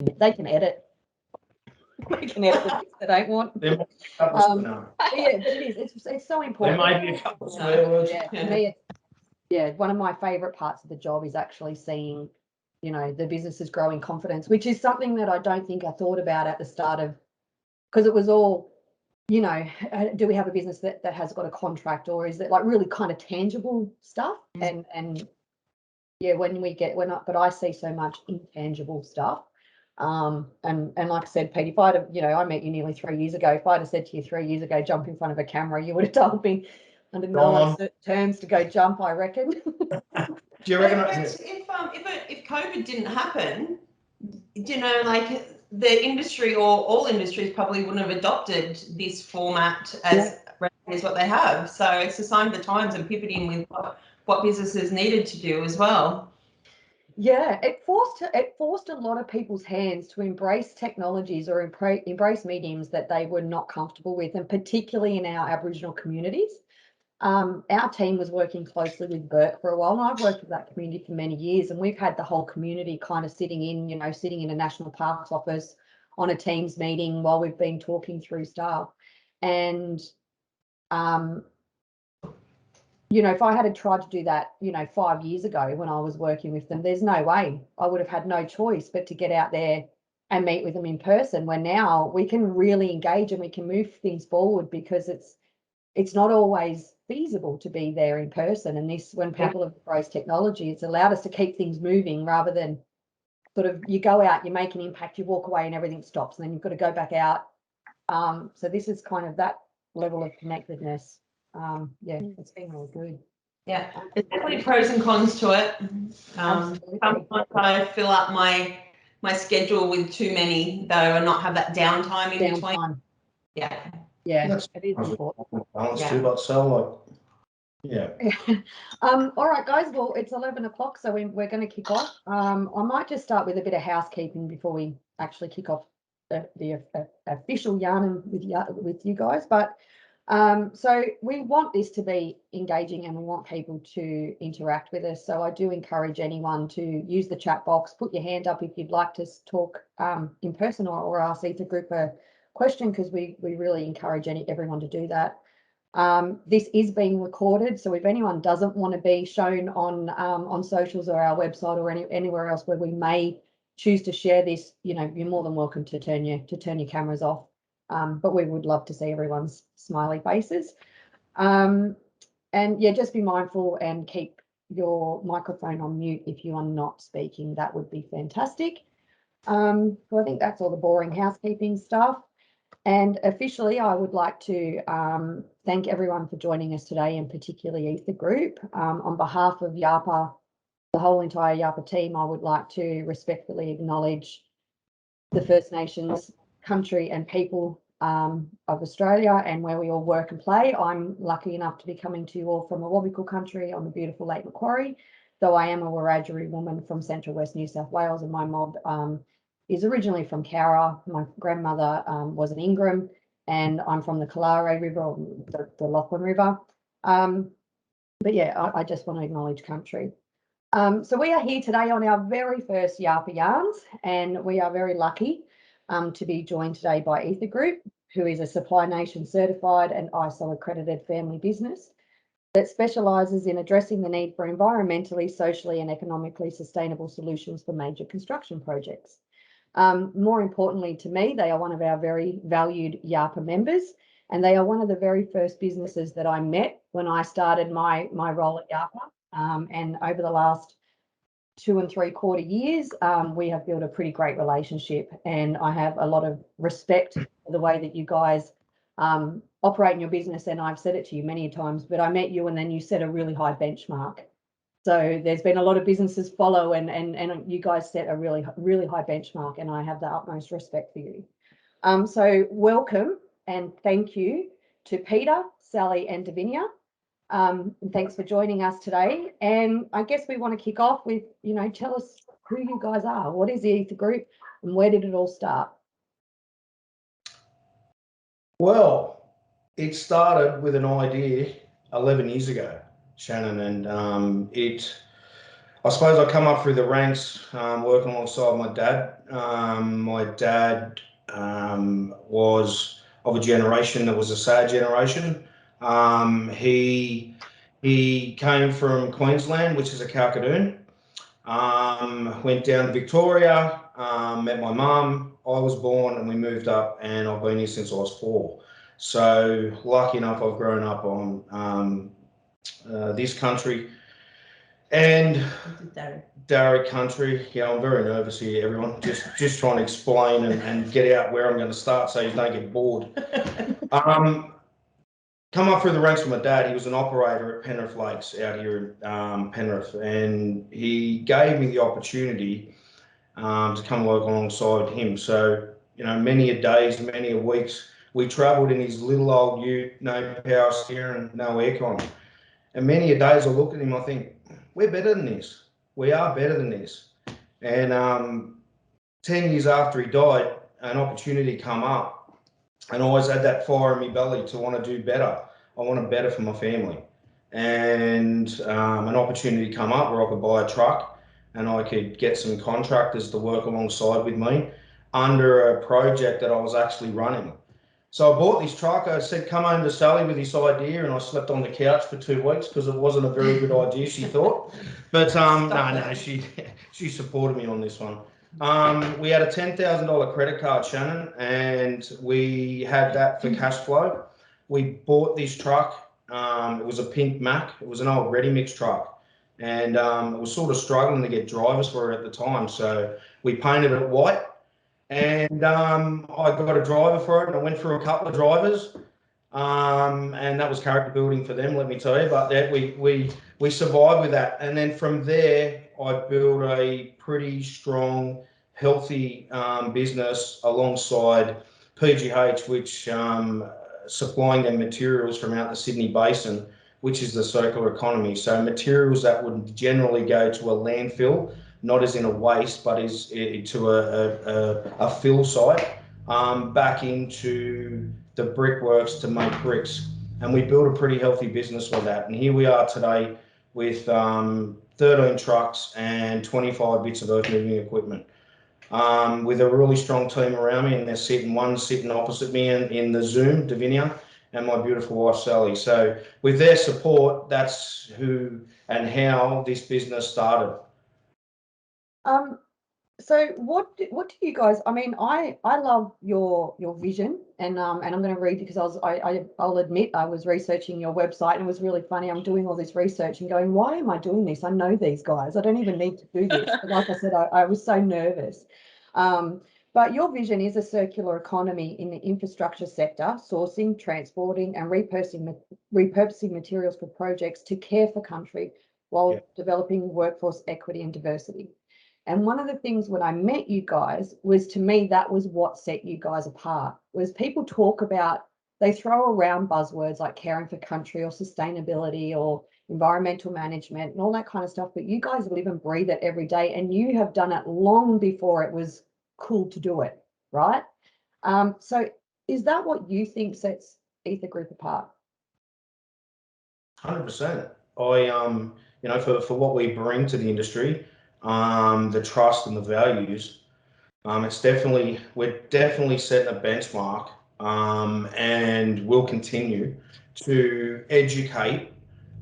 They can edit. They can edit the bits they don't want. There might be a couple Yeah, but it is. It's so important. There may be a couple of swear words. Yeah, for me, one of my favourite parts of the job is actually seeing, the businesses grow in confidence, which is something that I don't think I thought about at the start of, because it was all, do we have a business that has got a contract, or is it like really kind of tangible stuff? And yeah, but I see so much intangible stuff. And like I said, Pete, if I'd have, I met you nearly 3 years ago. If I'd have said to you 3 years ago, jump in front of a camera, you would have told me under no uncertain terms to go jump, I reckon. Do you reckon? If COVID didn't happen, like the industry or all industries probably wouldn't have adopted this format as what they have. So it's a sign of the times and pivoting with what businesses needed to do as well. Yeah, it forced a lot of people's hands to embrace technologies or embrace mediums that they were not comfortable with, and particularly in our Aboriginal communities. Our team was working closely with Burke for a while, and I've worked with that community for many years, and we've had the whole community kind of sitting in a national parks office on a Teams meeting while we've been talking through stuff. And if I had tried to do that, 5 years ago when I was working with them, there's no way. I would have had no choice but to get out there and meet with them in person, where now we can really engage and we can move things forward, because it's not always feasible to be there in person. And when people have embraced technology, it's allowed us to keep things moving rather than sort of you go out, you make an impact, you walk away and everything stops, and then you've got to go back out. So this is kind of that level of connectedness. It's been really good. Yeah, there's definitely pros and cons to it. Sometimes I fill up my schedule with too many, though, and not have that downtime in between. Yeah, that's it is important. Balance too, but so all right, guys. Well, it's 11 o'clock, so we're going to kick off. I might just start with a bit of housekeeping before we actually kick off the official yarn with you guys. But so we want this to be engaging, and we want people to interact with us. So I do encourage anyone to use the chat box, put your hand up if you'd like to talk in person, or ask Eather Group a question, because we really encourage everyone to do that. This is being recorded, so if anyone doesn't want to be shown on socials or our website or anywhere else where we may choose to share this, you're more than welcome to turn your cameras off. But we would love to see everyone's smiley faces. And just be mindful and keep your microphone on mute if you are not speaking. That would be fantastic. So I think that's all the boring housekeeping stuff. And officially, I would like to thank everyone for joining us today, and particularly Eather Group. On behalf of Yarpa, the whole entire Yarpa team, I would like to respectfully acknowledge the First Nations country and people of Australia, and where we all work and play. I'm lucky enough to be coming to you all from Awabakal country on the beautiful Lake Macquarie, though I am a Wiradjuri woman from Central West New South Wales, and my mob is originally from Cowra. My grandmother was an Ingram, and I'm from the Kalare River, or the Lachlan River. But yeah, I just want to acknowledge country. So we are here today on our very first Yarpa Yarns, and we are very lucky to be joined today by Eather Group, who is a Supply Nation certified and ISO accredited family business that specialises in addressing the need for environmentally, socially and economically sustainable solutions for major construction projects. More importantly to me, they are one of our very valued Yarpa members, and they are one of the very first businesses that I met when I started my role at Yarpa. And over the last 2 3/4 years, we have built a pretty great relationship, and I have a lot of respect for the way that you guys operate in your business. And I've said it to you many times, but I met you and then you set a really high benchmark. So there's been a lot of businesses follow, and you guys set a really, really high benchmark, and I have the utmost respect for you. So welcome and thank you to Peter, Sally and Davinia. And thanks for joining us today. And I guess we want to kick off with, tell us who you guys are. What is the Eather Group and where did it all start? Well, it started with an idea 11 years ago, Shannon, and I suppose I come up through the ranks, working alongside my dad. My dad was of a generation that was a sad generation. He came from Queensland, which is a Kalkadoon. Went down to Victoria, met my mum. I was born and we moved up, and I've been here since I was 4. So lucky enough, I've grown up on this country. And Darrick country. Yeah, I'm very nervous here, everyone. Just trying to explain and get out where I'm going to start so you don't get bored. Come up through the ranks with my dad. He was an operator at Penrith Lakes out here in Penrith, and he gave me the opportunity to come work alongside him. So, many a days, many a weeks, we travelled in his little old ute, no power steering, no aircon. And many a days I look at him, I think, we're better than this. We are better than this. And 10 years after he died, an opportunity come up, and I always had that fire in my belly to want to do better. I wanted better for my family. And an opportunity come up where I could buy a truck and I could get some contractors to work alongside with me under a project that I was actually running. So I bought this truck. I said, come home to Sally with this idea, and I slept on the couch for 2 weeks because it wasn't a very good idea, she thought. But no, she supported me on this one. We had a $10,000 credit card, Shannon, and we had that for cash flow. We bought this truck. It was a pink Mac. It was an old ready mix truck, and it was sort of struggling to get drivers for it at the time. So we painted it white. And I got a driver for it, and I went through a couple of drivers, and that was character building for them, let me tell you. But that we survived with that, and then from there I built a pretty strong, healthy business alongside PGH, which supplying them materials from out the Sydney Basin, which is the circular economy. So materials that would generally go to a landfill, not as in a waste, but is to a fill site, back into the brickworks to make bricks. And we built a pretty healthy business with that. And here we are today with 13 trucks and 25 bits of earth moving equipment, with a really strong team around me. And one's sitting opposite me in the Zoom, Davinia, and my beautiful wife, Sally. So with their support, that's who and how this business started. So what do you guys? I mean, I love your vision, and I'm going to read because I'll admit I was researching your website, and it was really funny. I'm doing all this research and going, why am I doing this? I know these guys. I don't even need to do this. But like I said, I was so nervous. But your vision is a circular economy in the infrastructure sector, sourcing, transporting, and repurposing materials for projects to care for country while developing workforce equity and diversity. And one of the things when I met you guys was, to me, that was what set you guys apart, was people talk about, they throw around buzzwords like caring for country or sustainability or environmental management and all that kind of stuff, but you guys live and breathe it every day, and you have done it long before it was cool to do it, right? So is that what you think sets Eather Group apart? 100%. For what we bring to the industry, the trust and the values, we're definitely setting a benchmark, and we'll continue to educate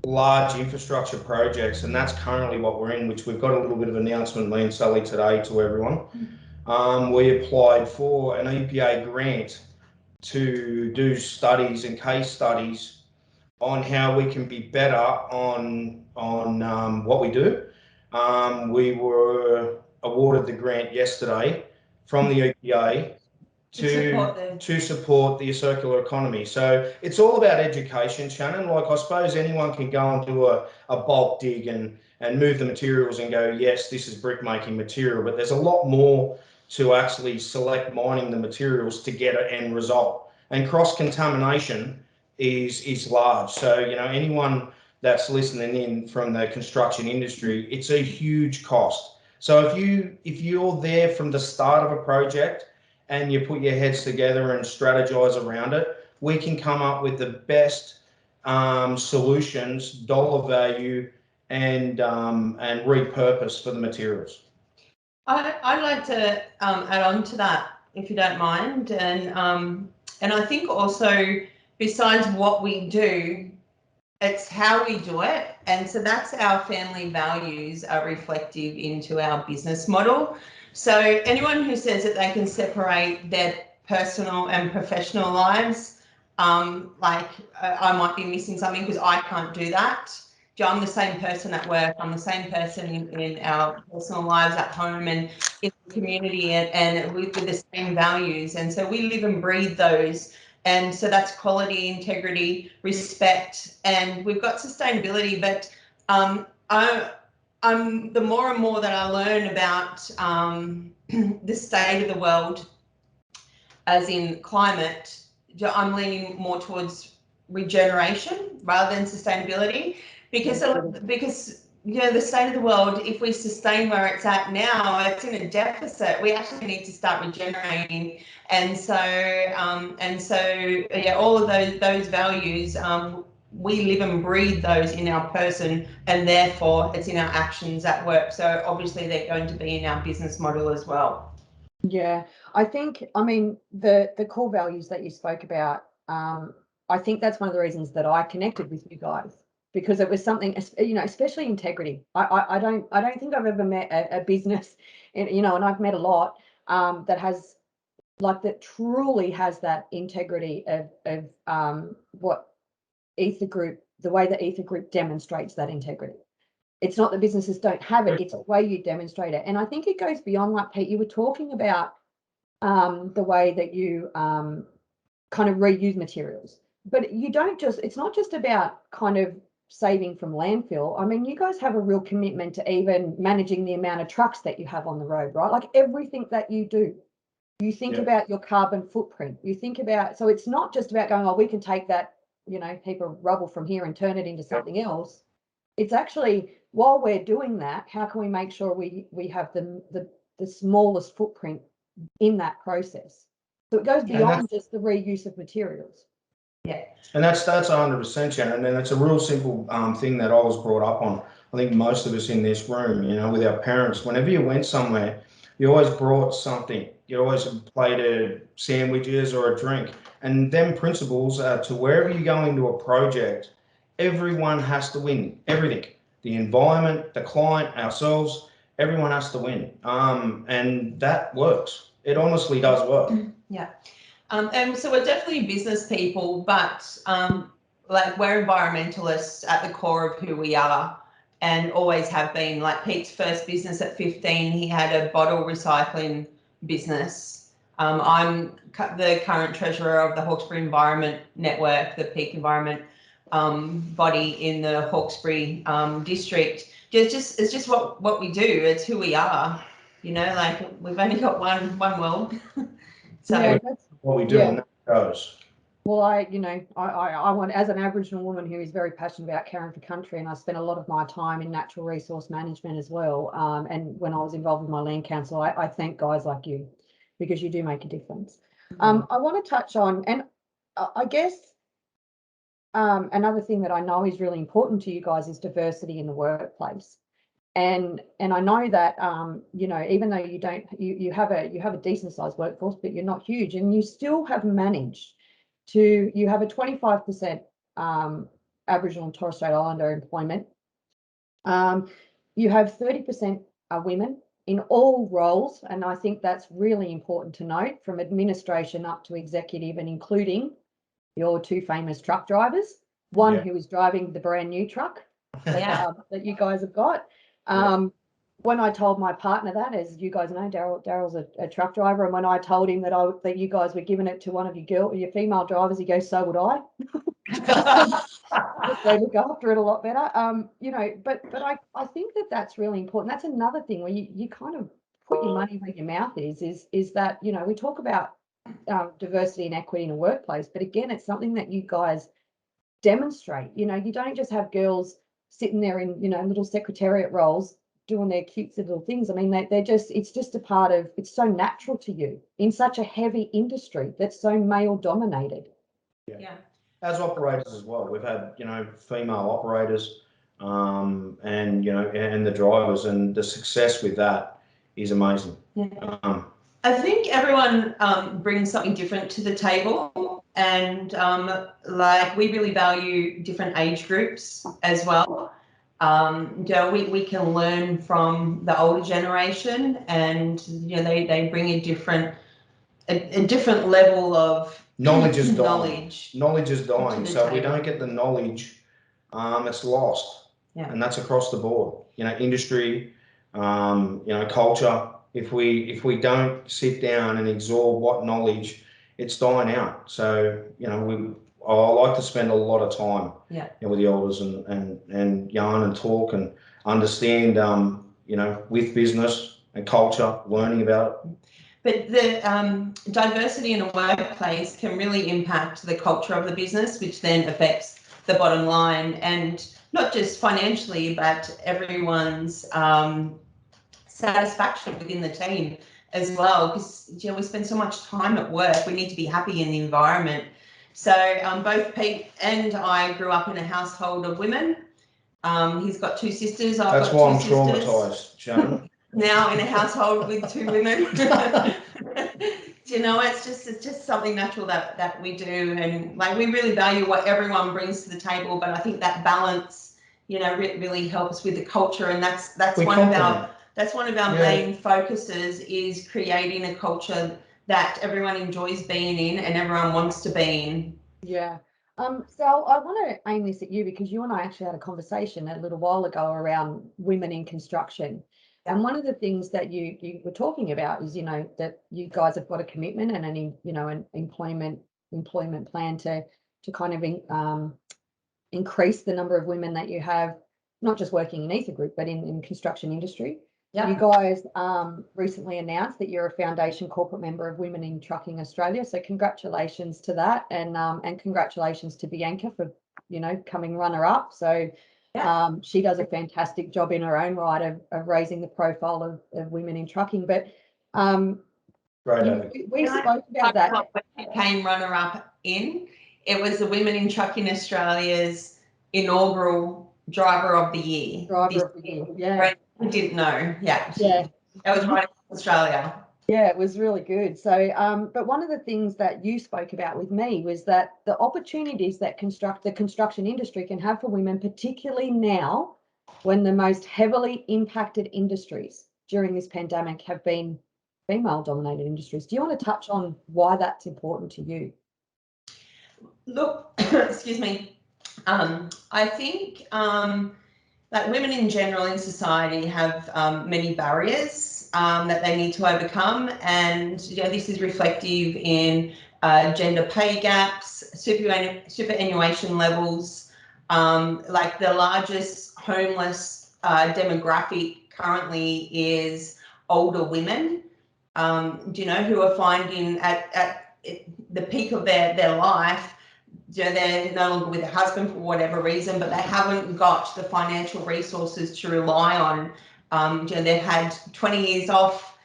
large infrastructure projects, and that's currently what we're in, which we've got a little bit of announcement, me and Sally, today to everyone. We applied for an EPA grant to do studies and case studies on how we can be better on what we do. We were awarded the grant yesterday from the EPA to support the circular economy. So it's all about education, Shannon. Like, I suppose anyone can go and do a bulk dig and move the materials and go, yes, this is brick making material, but there's a lot more to actually select mining the materials to get an end result. And cross-contamination is large. So, anyone that's listening in from the construction industry, it's a huge cost. So if you're there from the start of a project and you put your heads together and strategize around it, we can come up with the best solutions, dollar value, and repurpose for the materials. I'd like to add on to that, if you don't mind, and I think also besides what we do, it's how we do it, and so that's our family values are reflective into our business model. So anyone who says that they can separate their personal and professional lives, I might be missing something because I can't do that. I'm the same person at work. I'm the same person in our personal lives at home and in the community, and with the same values. And so we live and breathe those. And so that's quality, integrity, respect, and we've got sustainability. But I'm the more and more that I learn about the state of the world, as in climate, I'm leaning more towards regeneration rather than sustainability, because the state of the world, if we sustain where it's at now, it's in a deficit. We actually need to start regenerating, and so all of those values, we live and breathe those in our person, and therefore it's in our actions at work. So obviously they're going to be in our business model as well. Yeah, I think, I mean, the core values that you spoke about, I think that's one of the reasons that I connected with you guys, because it was something, especially integrity. I don't think I've ever met a business, and I've met a lot that truly has that integrity of what Eather Group, the way that Eather Group demonstrates that integrity. It's not that businesses don't have it, it's the way you demonstrate it. And I think it goes beyond, like Pete, you were talking about the way that you kind of reuse materials. But you don't just, it's not just about kind of saving from landfill. I mean, you guys have a real commitment to even managing the amount of trucks that you have on the road, right? Like everything that you do, you think about your carbon footprint. You think about, so it's not just about going, oh, we can take that, heap of rubble from here and turn it into something else. It's actually, while we're doing that, how can we make sure we have the smallest footprint in that process? So it goes beyond just the reuse of materials. Yeah. And that's 100%, Shannon. And then it's a real simple thing that I was brought up on. I think most of us in this room, with our parents, whenever you went somewhere, you always brought something. You always plated sandwiches or a drink. And them principles are to wherever you go into a project, everyone has to win. Everything. The environment, the client, ourselves, everyone has to win. And that works. It honestly does work. Yeah. And so we're definitely business people, but we're environmentalists at the core of who we are and always have been. Like Pete's first business at 15, he had a bottle recycling business. I'm the current treasurer of the Hawkesbury Environment Network, the peak environment body in the Hawkesbury district. It's just what we do. It's who we are. We've only got one world. So yeah, that's what we do, and that goes. Well, I want, as an Aboriginal woman who is very passionate about caring for country, and I spent a lot of my time in natural resource management as well. And when I was involved with my land council, I thank guys like you, because you do make a difference. I want to touch on, and I guess another thing that I know is really important to you guys is diversity in the workplace. And I know that even though you have a decent sized workforce, but you're not huge, and you still have managed to, you have a 25% Aboriginal and Torres Strait Islander employment. You have 30% women in all roles, and I think that's really important to note, from administration up to executive, and including your two famous truck drivers, one who is driving the brand new truck that you guys have got. When I told my partner that, as you guys know, Daryl's a truck driver, and when I told him that you guys were giving it to one of your female drivers, he goes, "So would I." They look after it a lot better. But I think that's really important. That's another thing where you kind of put your money where your mouth is that, we talk about diversity and equity in a workplace, but again, it's something that you guys demonstrate. You don't just have girls sitting there in little secretariat roles doing their cute little things. I mean, it's just a part of, it's so natural to you in such a heavy industry that's so male dominated. Yeah. As operators as well, we've had female operators. and and the drivers, and the success with that is amazing. Yeah. I think everyone brings something different to the table, and like we really value different age groups as well. We can learn from the older generation, and they bring a different level of Knowledge is dying. knowledge Is dying. the So if we table. don't get the knowledge, it's lost. Yeah. And that's across the board. Industry, culture. If we don't sit down and absorb what knowledge, it's dying out. So I like to spend a lot of time with the elders and yarn and talk and understand with business and culture, learning about it. But the diversity in a workplace can really impact the culture of the business, which then affects the bottom line, and not just financially, but everyone's satisfaction within the team as well. Because we spend so much time at work, we need to be happy in the environment. So both Pete and I grew up in a household of women. He's got 2 sisters. That's why I'm traumatized, Shannon. Now in a household with 2 women. It's just something natural that we do, and like we really value what everyone brings to the table. But I think that balance, really helps with the culture, and that's one of our main focuses, is creating a culture that everyone enjoys being in and everyone wants to be in. Yeah. So I want to aim this at you, because you and I actually had a conversation a little while ago around women in construction. And one of the things that you were talking about is, that you guys have got a commitment and an employment plan to kind of increase the number of women that you have, not just working in Eather Group, but in construction industry. Yeah. You guys recently announced that you're a foundation corporate member of Women in Trucking Australia. So congratulations to that, and congratulations to Bianca for coming runner up. So she does a fantastic job in her own right of raising the profile of women in trucking. But we spoke about that. When it came runner up in, it was the Women in Trucking Australia's inaugural Driver of the Year. Yeah. I didn't know. Yeah. Yeah. That was right in Australia. Yeah, it was really good. So, but one of the things that you spoke about with me was that the opportunities that the construction industry can have for women, particularly now, when the most heavily impacted industries during this pandemic have been female-dominated industries. Do you want to touch on why that's important to you? Look, excuse me. I think that women in general in society have many barriers that they need to overcome, and this is reflective in gender pay gaps, superannuation levels. Like the largest homeless demographic currently is older women. Who are finding at the peak of their life, they're no longer with their husband for whatever reason, but they haven't got the financial resources to rely on. They've had 20 years off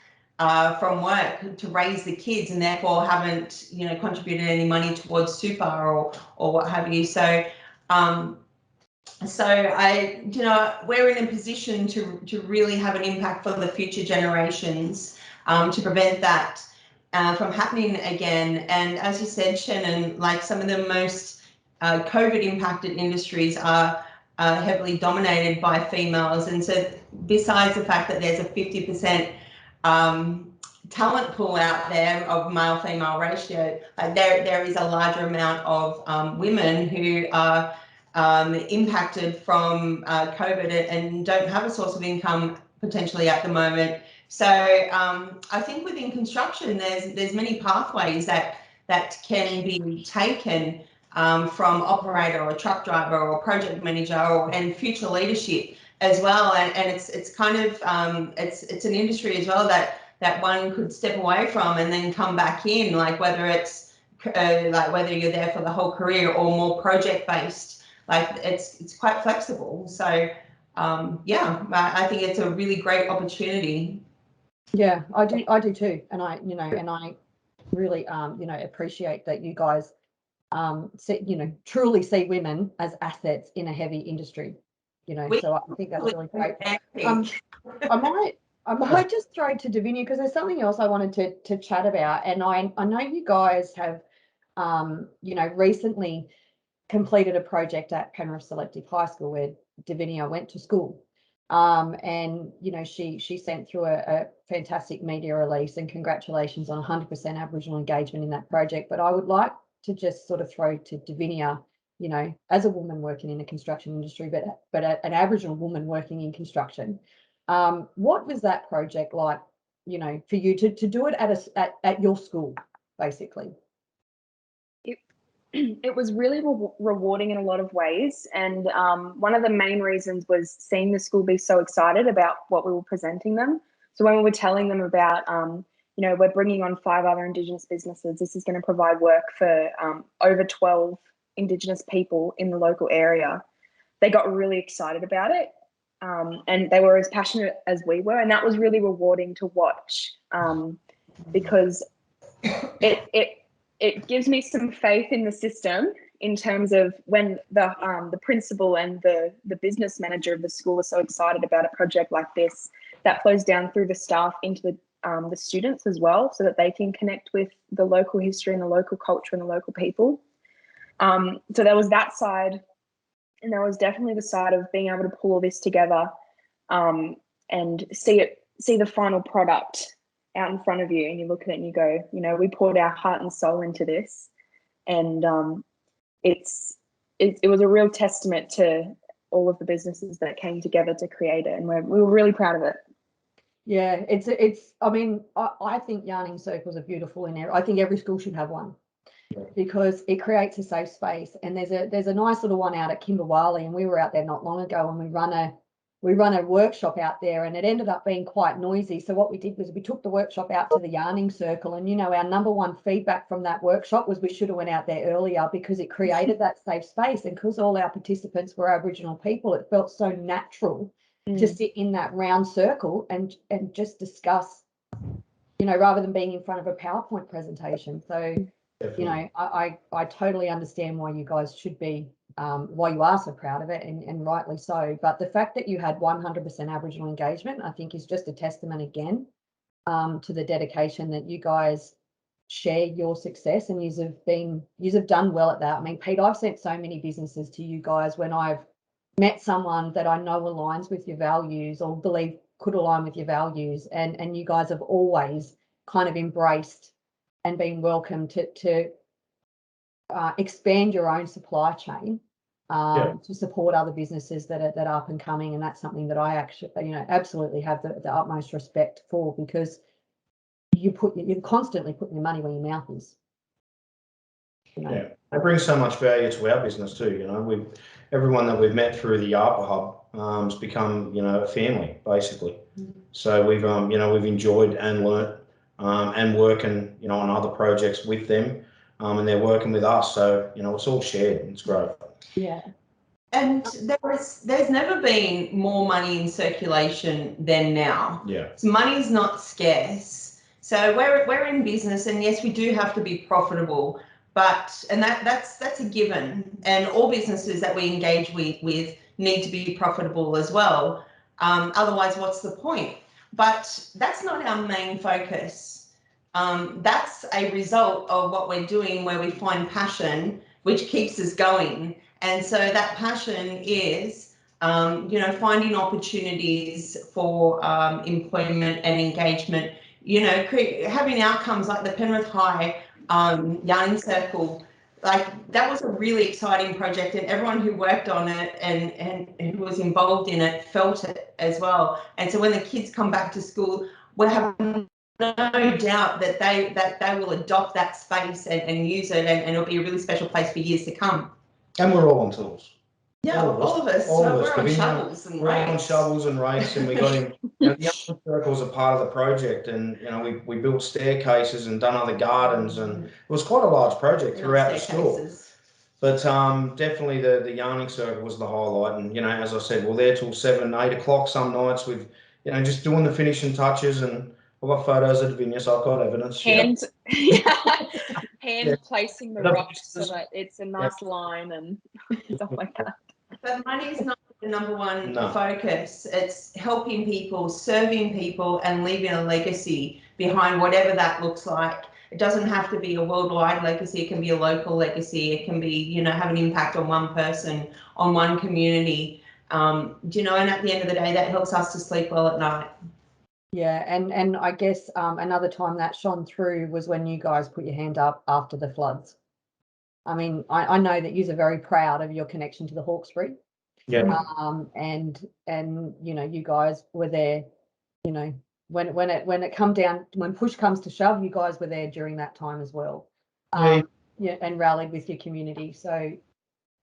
from work to raise the kids, and therefore haven't contributed any money towards super or what have you. So we're in a position to really have an impact for the future generations, to prevent that from happening again. And as you said, Shannon, like some of the most COVID impacted industries are heavily dominated by females. And so besides the fact that there's a 50% talent pool out there of male-female ratio, there is a larger amount of women who are impacted from COVID and don't have a source of income potentially at the moment. So I think within construction, there's many pathways that can be taken from operator or truck driver or project manager and future leadership as well. And it's kind of it's an industry as well that one could step away from and then come back in, like whether it's like whether you're there for the whole career or more project based. Like it's quite flexible. So I think it's a really great opportunity. Yeah, I do too, and I really appreciate that you guys truly see women as assets in a heavy industry. you know, We- so I think that's really great. Epic. I might just throw to Davinia because there's something else I wanted to chat about, and I know you guys have, you know, recently completed a project at Penrith Selective High School where Davinia went to school. And you know, she sent through a fantastic media release, and congratulations on 100% Aboriginal engagement in that project. But I would like to just sort of throw to Davinia, you know, as a woman working in the construction industry, but an Aboriginal woman working in construction, what was that project like, you know, for you to do it at your school, basically? It was really rewarding in a lot of ways, and one of the main reasons was seeing the school be so excited about what we were presenting them. So when we were telling them about, you know, we're bringing on 5 other Indigenous businesses, this is going to provide work for over 12 Indigenous people in the local area, they got really excited about it, and they were as passionate as we were, and that was really rewarding to watch, because it gives me some faith in the system in terms of when the principal and the business manager of the school are so excited about a project like this, that flows down through the staff into the students as well, so that they can connect with the local history and the local culture and the local people. So there was that side, and there was definitely the side of being able to pull all this together, and see the final product out in front of you, and you look at it and you go, you know, we poured our heart and soul into this, and it was a real testament to all of the businesses that came together to create it, and we were really proud of it. Yeah, it's I mean, I think yarning circles are beautiful in there. I think every school should have one, because it creates a safe space. And there's a nice little one out at Kimberwali, and we were out there not long ago, and we run a workshop out there, and it ended up being quite noisy. So what we did was we took the workshop out to the yarning circle, and you know, our number one feedback from that workshop was we should have went out there earlier, because it created that safe space, and because all our participants were Aboriginal people, it felt so natural to sit in that round circle and just discuss, you know, rather than being in front of a PowerPoint presentation. So Definitely. you know, I totally understand why you guys should be, why you are so proud of it, and rightly so. But the fact that you had 100% Aboriginal engagement, I think, is just a testament again, to the dedication that you guys share your success, and you have done well at that. I mean, Pete, I've sent so many businesses to you guys when I've met someone that I know aligns with your values, or believe could align with your values, and you guys have always kind of embraced and been welcome to expand your own supply chain, to support other businesses that are up and coming. And that's something that I actually, you know, absolutely have the utmost respect for, because you're constantly putting your money where your mouth is. You know? Yeah, it brings so much value to our business too. You know, everyone that we've met through the Yarpa hub has become, you know, a family basically. So we've you know, we've enjoyed and learnt and working, you know, on other projects with them, and they're working with us. So you know, it's all shared. It's great. Yeah. And there's never been more money in circulation than now. Yeah. So money's not scarce. So we're in business, and yes, we do have to be profitable, but that's a given. And all businesses that we engage with need to be profitable as well. Otherwise, what's the point? But that's not our main focus. That's a result of what we're doing, where we find passion, which keeps us going. And so that passion is, you know, finding opportunities for employment and engagement, you know, having outcomes like the Penrith High yarning circle. Like, that was a really exciting project, and everyone who worked on it and who was involved in it felt it as well. And so when the kids come back to school, we're having no doubt that they will adopt that space and use it, and it'll be a really special place for years to come. And we're all on tools. Yeah, all of us. All of us. We're on shovels and We're on rakes. shovels and rakes, and we got him. You know, the young circles are part of the project, and you know, we built staircases and done other gardens, and it was quite a large project throughout the school. But definitely the yarning circle was the highlight, and you know, as I said, we're there till 7, 8 o'clock some nights with, you know, just doing the finishing touches. And I've got photos of Davinia, so I've got evidence. Hand placing the rocks so that it's a nice line and stuff like that. But money's not the the number one No. focus. It's helping people, serving people, and leaving a legacy behind, whatever that looks like. It doesn't have to be a worldwide legacy. It can be a local legacy. It can be, you know, have an impact on one person, on one community. Do you know, and at the end of the day, that helps us to sleep well at night. Yeah, and I guess another time that shone through was when you guys put your hand up after the floods. I mean, I know that you're very proud of your connection to the Hawkesbury. Yeah. And you know, you guys were there, you know, when it come down, when push comes to shove, you guys were there during that time as well. Yeah, and rallied with your community. So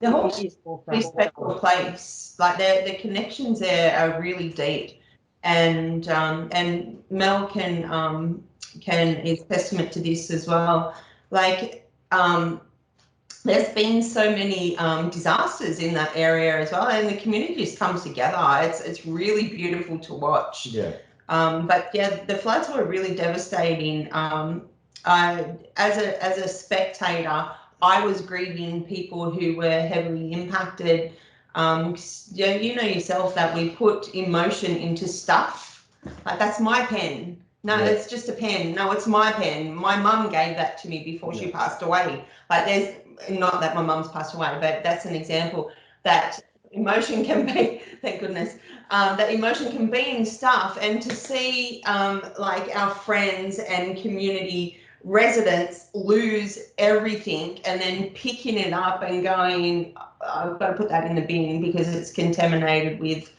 The Hawkesbury is a special place. Like the connections there are really deep, and Mel can is testament to this as well. Like there's been so many disasters in that area as well, and the community just comes together. It's really beautiful to watch. Yeah. But yeah, the floods were really devastating. As a spectator, I was grieving people who were heavily impacted. Yeah, you know yourself that we put emotion into stuff. Like, that's my pen. No, Yeah. it's just a pen. No, it's my pen. My mum gave that to me before she passed away. Like, there's, not that my mum's passed away, but that's an example that emotion can be, thank goodness, that emotion can be in stuff. And to see like our friends and community residents lose everything and then picking it up and going, I've got to put that in the bin because it's contaminated with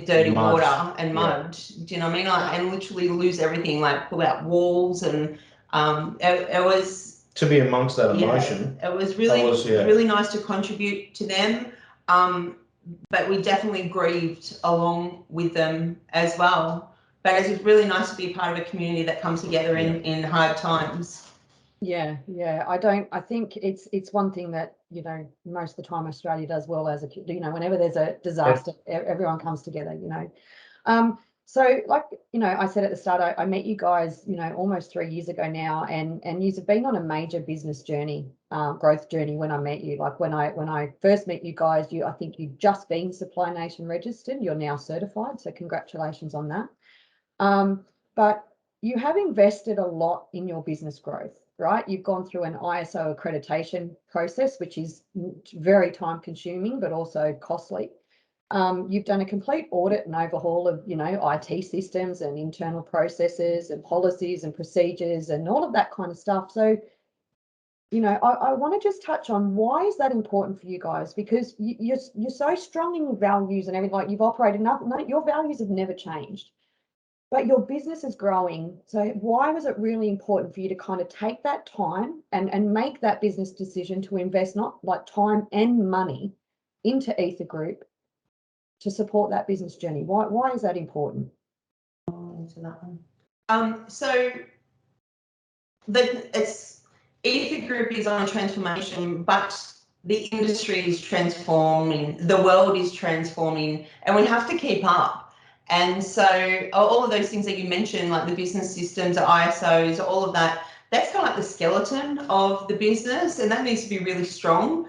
dirty Mud. water and mud. Do you know what I mean? Like, and literally lose everything, like pull out walls, and it was, to be amongst that emotion. Yeah, it was really really nice to contribute to them. But we definitely grieved along with them as well. But it's really nice to be a part of a community that comes together in hard times. Yeah, I think it's one thing that, you know, most of the time Australia does well as a, you know, whenever there's a disaster, everyone comes together, you know. So like, you know, I said at the start, I met you guys, you know, almost 3 years ago now, and you've been on a major business journey, growth journey when I met you. Like when I first met you guys, I think you'd just been Supply Nation registered. You're now certified, so congratulations on that. But you have invested a lot in your business growth, right? You've gone through an ISO accreditation process, which is very time consuming, but also costly. You've done a complete audit and overhaul of, you know, IT systems and internal processes and policies and procedures and all of that kind of stuff. So, you know, I want to just touch on, why is that important for you guys? Because you're so strong in your values and everything. Like, you've operated, your values have never changed. But your business is growing. So why was it really important for you to kind of take that time and make that business decision to invest not like time and money into Eather Group to support that business journey? Why is that important? Into that one. So Eather Group is on a transformation, but the industry is transforming, the world is transforming, and we have to keep up. And so all of those things that you mentioned, like the business systems, the ISOs, all of that, that's kind of like the skeleton of the business, and that needs to be really strong.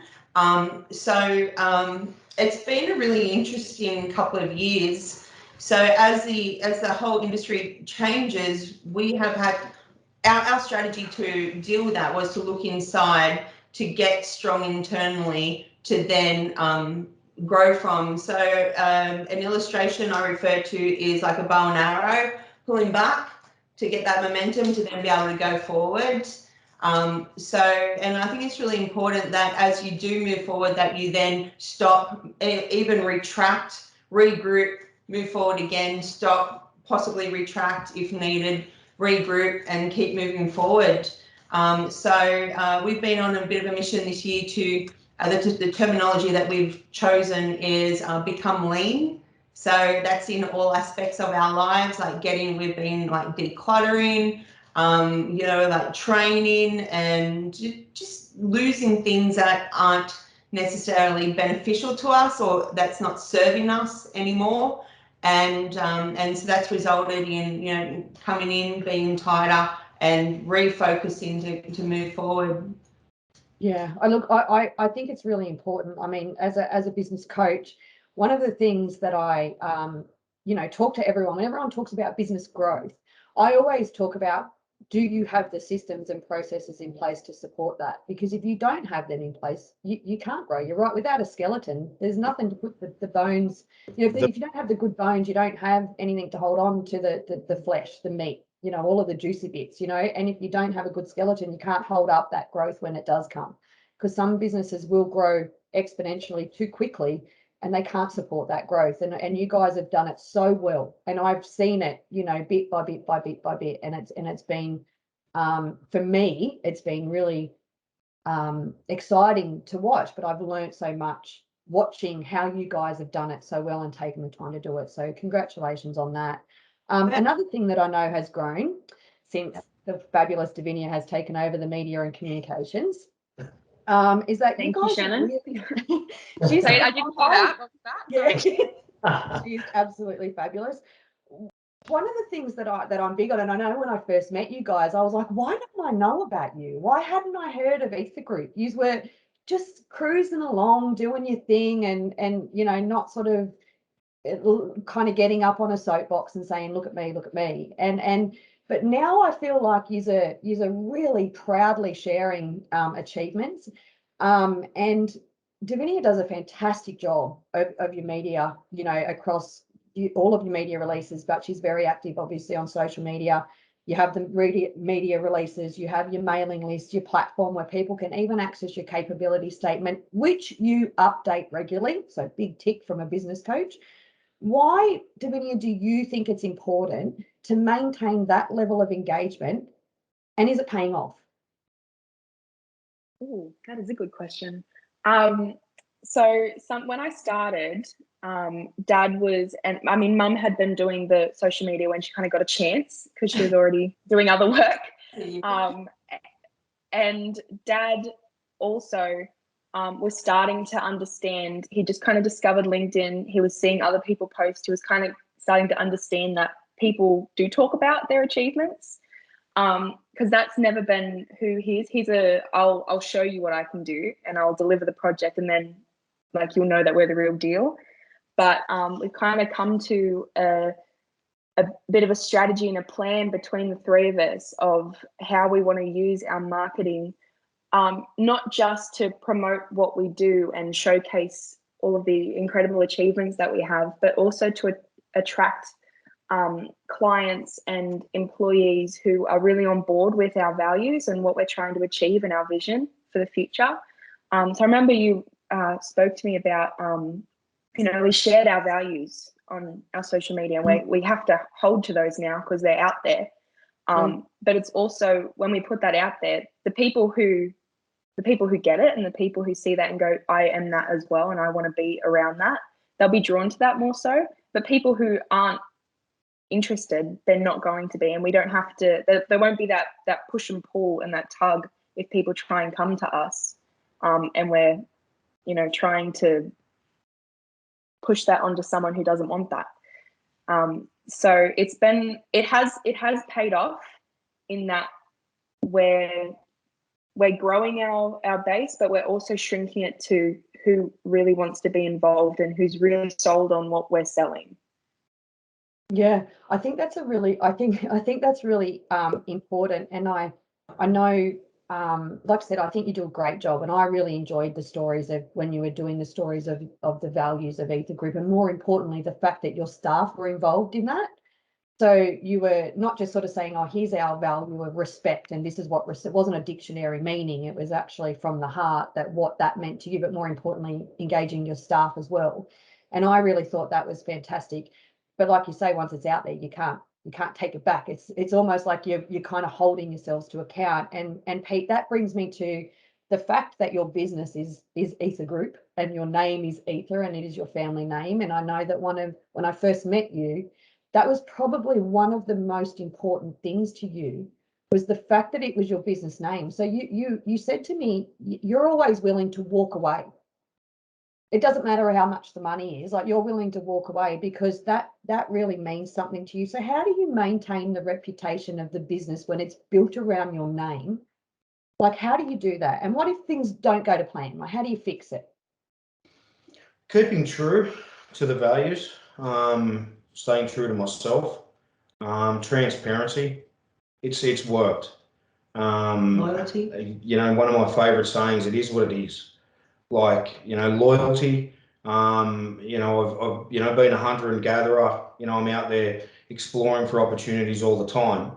It's been a really interesting couple of years. So as the whole industry changes, we have had our strategy to deal with that was to look inside, to get strong internally, to then grow from. So an illustration I refer to is like a bow and arrow, pulling back to get that momentum to then be able to go forward. And I think it's really important that as you do move forward, that you then stop, even retract, regroup, move forward again, stop, possibly retract if needed, regroup, and keep moving forward. We've been on a bit of a mission this year to, the terminology that we've chosen is become lean. So that's in all aspects of our lives, like we've been like decluttering, you know, like training, and just losing things that aren't necessarily beneficial to us or that's not serving us anymore. And so that's resulted in, you know, coming in, being tighter and refocusing to move forward. Yeah, I think it's really important. I mean, as a business coach, one of the things that I, talk to everyone, when everyone talks about business growth, I always talk about, do you have the systems and processes in place to support that? Because if you don't have them in place, you can't grow. You're right. Without a skeleton, there's nothing to put the bones. If you don't have the good bones, you don't have anything to hold on to the flesh, the meat, all of the juicy bits, and if you don't have a good skeleton, you can't hold up that growth when it does come, because some businesses will grow exponentially too quickly and they can't support that growth. And you guys have done it so well. And I've seen it, bit by bit by bit by bit. And it's been, for me, it's been really exciting to watch, but I've learned so much watching how you guys have done it so well and taken the time to do it. So congratulations on that. Another thing that I know has grown since the fabulous Davinia has taken over the media and communications, is that Thank you guys you, Shannon. She's I didn't hear that. What was that? Yeah. She's absolutely fabulous. One of the things that I'm big on, and I know when I first met you guys, I was like, why don't I know about you? Why hadn't I heard of Eather Group? You were just cruising along, doing your thing, and not sort of kind of getting up on a soapbox and saying, look at me, but now I feel like you're really proudly sharing achievements, and Davinia does a fantastic job of your media, across all of your media releases, but she's very active, obviously, on social media. You have the media releases, you have your mailing list, your platform where people can even access your capability statement, which you update regularly. So big tick from a business coach. Why, Davinia, do you think it's important to maintain that level of engagement, and is it paying off? Oh, that is a good question. So when I started, Dad was, and I mean, Mum had been doing the social media when she kind of got a chance because she was already doing other work. And Dad also was starting to understand. He just kind of discovered LinkedIn. He was seeing other people post. He was kind of starting to understand that people do talk about their achievements, because that's never been who he is. He's I'll show you what I can do and I'll deliver the project, and then you'll know that we're the real deal. But we've kind of come to a bit of a strategy and a plan between the three of us of how we want to use our marketing, not just to promote what we do and showcase all of the incredible achievements that we have, but also to attract clients and employees who are really on board with our values and what we're trying to achieve and our vision for the future. So I remember you spoke to me about, we shared our values on our social media, and we have to hold to those now because they're out there. But it's also, when we put that out there, the people who get it and the people who see that and go, I am that as well, and I want to be around that, they'll be drawn to that more so. But people who aren't interested, they're not going to be, and we don't have to, there won't be that push and pull and that tug if people try and come to us, and we're trying to push that onto someone who doesn't want that. So it has paid off in that we're growing our base, but we're also shrinking it to who really wants to be involved and who's really sold on what we're selling. Yeah, I think that's really important. And I know, like I said, I think you do a great job, and I really enjoyed the stories of when you were doing the stories of the values of Eather Group, and more importantly, the fact that your staff were involved in that. So you were not just sort of saying, oh, here's our value of respect, and this is what it wasn't a dictionary meaning. It was actually from the heart that what that meant to you, but more importantly, engaging your staff as well. And I really thought that was fantastic. But like you say, once it's out there, you can't take it back. It's almost like you're kind of holding yourselves to account. And Pete, that brings me to the fact that your business is Eather Group, and your name is Eather, and it is your family name. And I know that when I first met you, that was probably one of the most important things to you, was the fact that it was your business name. So you said to me, you're always willing to walk away. It doesn't matter how much the money is, like you're willing to walk away because that really means something to you. So how do you maintain the reputation of the business when it's built around your name? Like, how do you do that? And what if things don't go to plan? Like, how do you fix it? Keeping true to the values, staying true to myself, transparency. It's worked. Loyalty. You know, one of my favourite sayings, it is what it is. Like, you know, loyalty. You know, I've been a hunter and gatherer. You know, I'm out there exploring for opportunities all the time.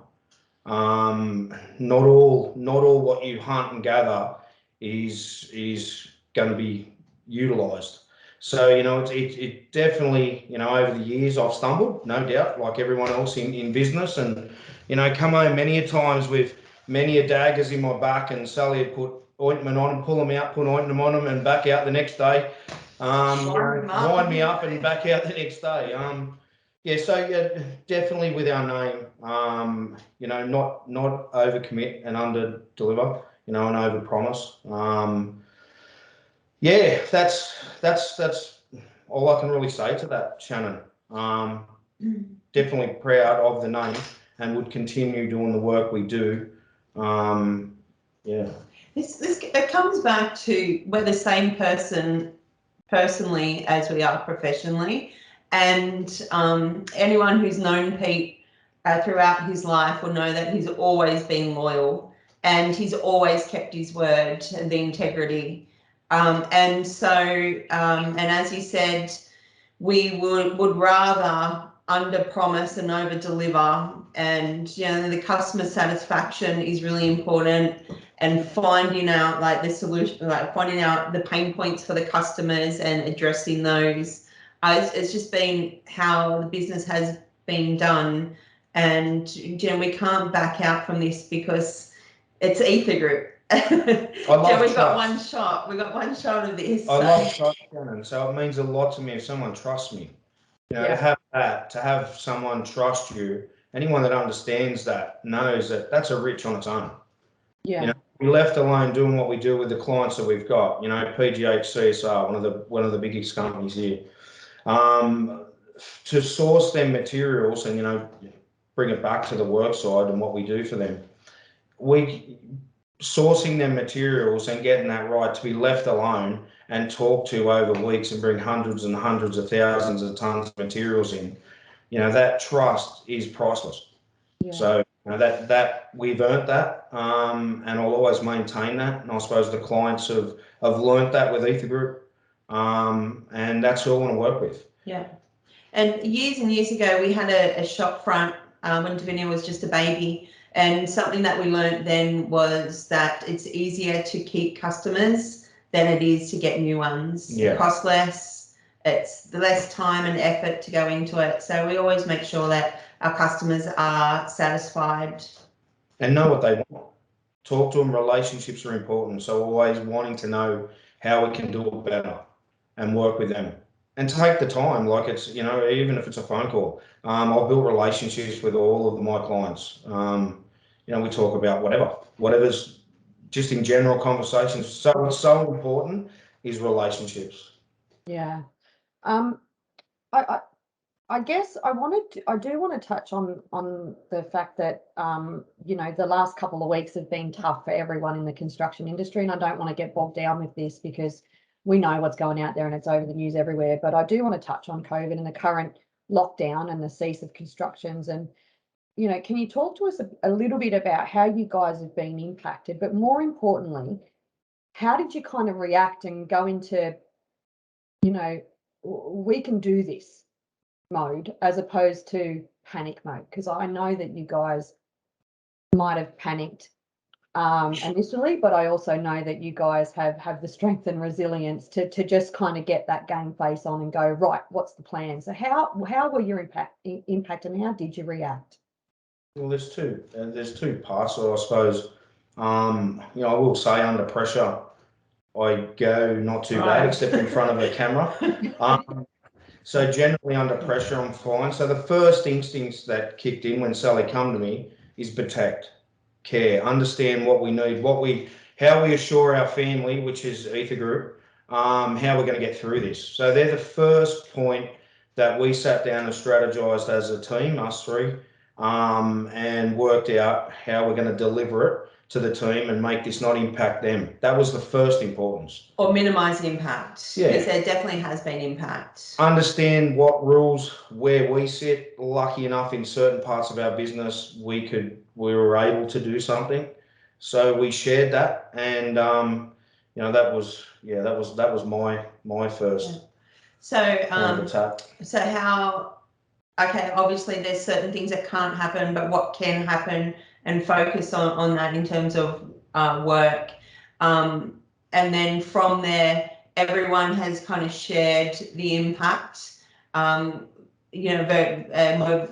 Not all what you hunt and gather is going to be utilised. So, you know, it definitely, you know, over the years I've stumbled, no doubt, like everyone else in business, and, you know, come home many a times with many a daggers in my back, and Sally had put ointment on them, pull them out, put ointment on them, and back out the next day. Wind me up and back out the next day. Yeah, so yeah, definitely with our name, you know, not overcommit and under deliver, you know, and over promise. Yeah, that's all I can really say to that, Shannon. Definitely proud of the name and would continue doing the work we do. Yeah. This it comes back to we're the same person personally as we are professionally, and anyone who's known Pete throughout his life will know that he's always been loyal and he's always kept his word and the integrity. And as you said, we would rather under promise and over deliver, and you know the customer satisfaction is really important, and finding out like the solution, like finding out the pain points for the customers and addressing those. It's just been how the business has been done, and you know we can't back out from this because it's Eather Group. We've got one shot. We've got one shot of this. I love trust, Shannon. So it means a lot to me if someone trusts me. You know, to have someone trust you. Anyone that understands that knows that that's a rich on its own. Yeah. You know, we left alone doing what we do with the clients that we've got. You know, PGH CSR, one of the biggest companies here. To source them materials and, you know, bring it back to the work side and what we do for them. Sourcing them materials and getting that right to be left alone and talk to over weeks and bring hundreds and hundreds of thousands of tons of materials in, you know, that trust is priceless. Yeah. So, you know, that we've earned that, and I'll always maintain that. And I suppose the clients have learnt that with Eather Group, and that's who I want to work with. Yeah. And years ago, we had a shop front when Davinia was just a baby. And something that we learned then was that it's easier to keep customers than it is to get new ones. Yeah. It costs less, it's the less time and effort to go into it. So we always make sure that our customers are satisfied. And know what they want. Talk to them, relationships are important. So always wanting to know how we can do it better and work with them. And take the time, like it's, you know, even if it's a phone call. I've built relationships with all of my clients. You know, we talk about whatever's just in general conversations. So what's so important is relationships. Yeah. I guess I do want to touch on the fact that, you know, the last couple of weeks have been tough for everyone in the construction industry, and I don't want to get bogged down with this because we know what's going out there and it's over the news everywhere, but I do want to touch on COVID and the current lockdown and the cease of constructions. And, you know, can you talk to us a little bit about how you guys have been impacted, but more importantly, how did you kind of react and go into, you know, we can do this mode as opposed to panic mode? Because I know that you guys might have panicked initially, but I also know that you guys have the strength and resilience to just kind of get that game face on and go, right, what's the plan? So how were your impact and how did you react? Well, there's two parts. So I suppose, you know, I will say under pressure, I go not too bad, except in front of a camera. So generally under pressure, I'm fine. So the first instinct that kicked in when Sally come to me is protect, care, understand what we need, how we assure our family, which is Eather Group, how we're going to get through this. So they're the first point that we sat down and strategized as a team, us three, and worked out how we're going to deliver it to the team and make this not impact them. That was the first importance. Or minimise impact, because there definitely has been impact. Understand what rules, where we sit. Lucky enough, in certain parts of our business, we were able to do something, so we shared that, and that was my first. So attack. So how? Okay, obviously there's certain things that can't happen, but what can happen, and focus on that in terms of work. And then from there, everyone has kind of shared the impact. We're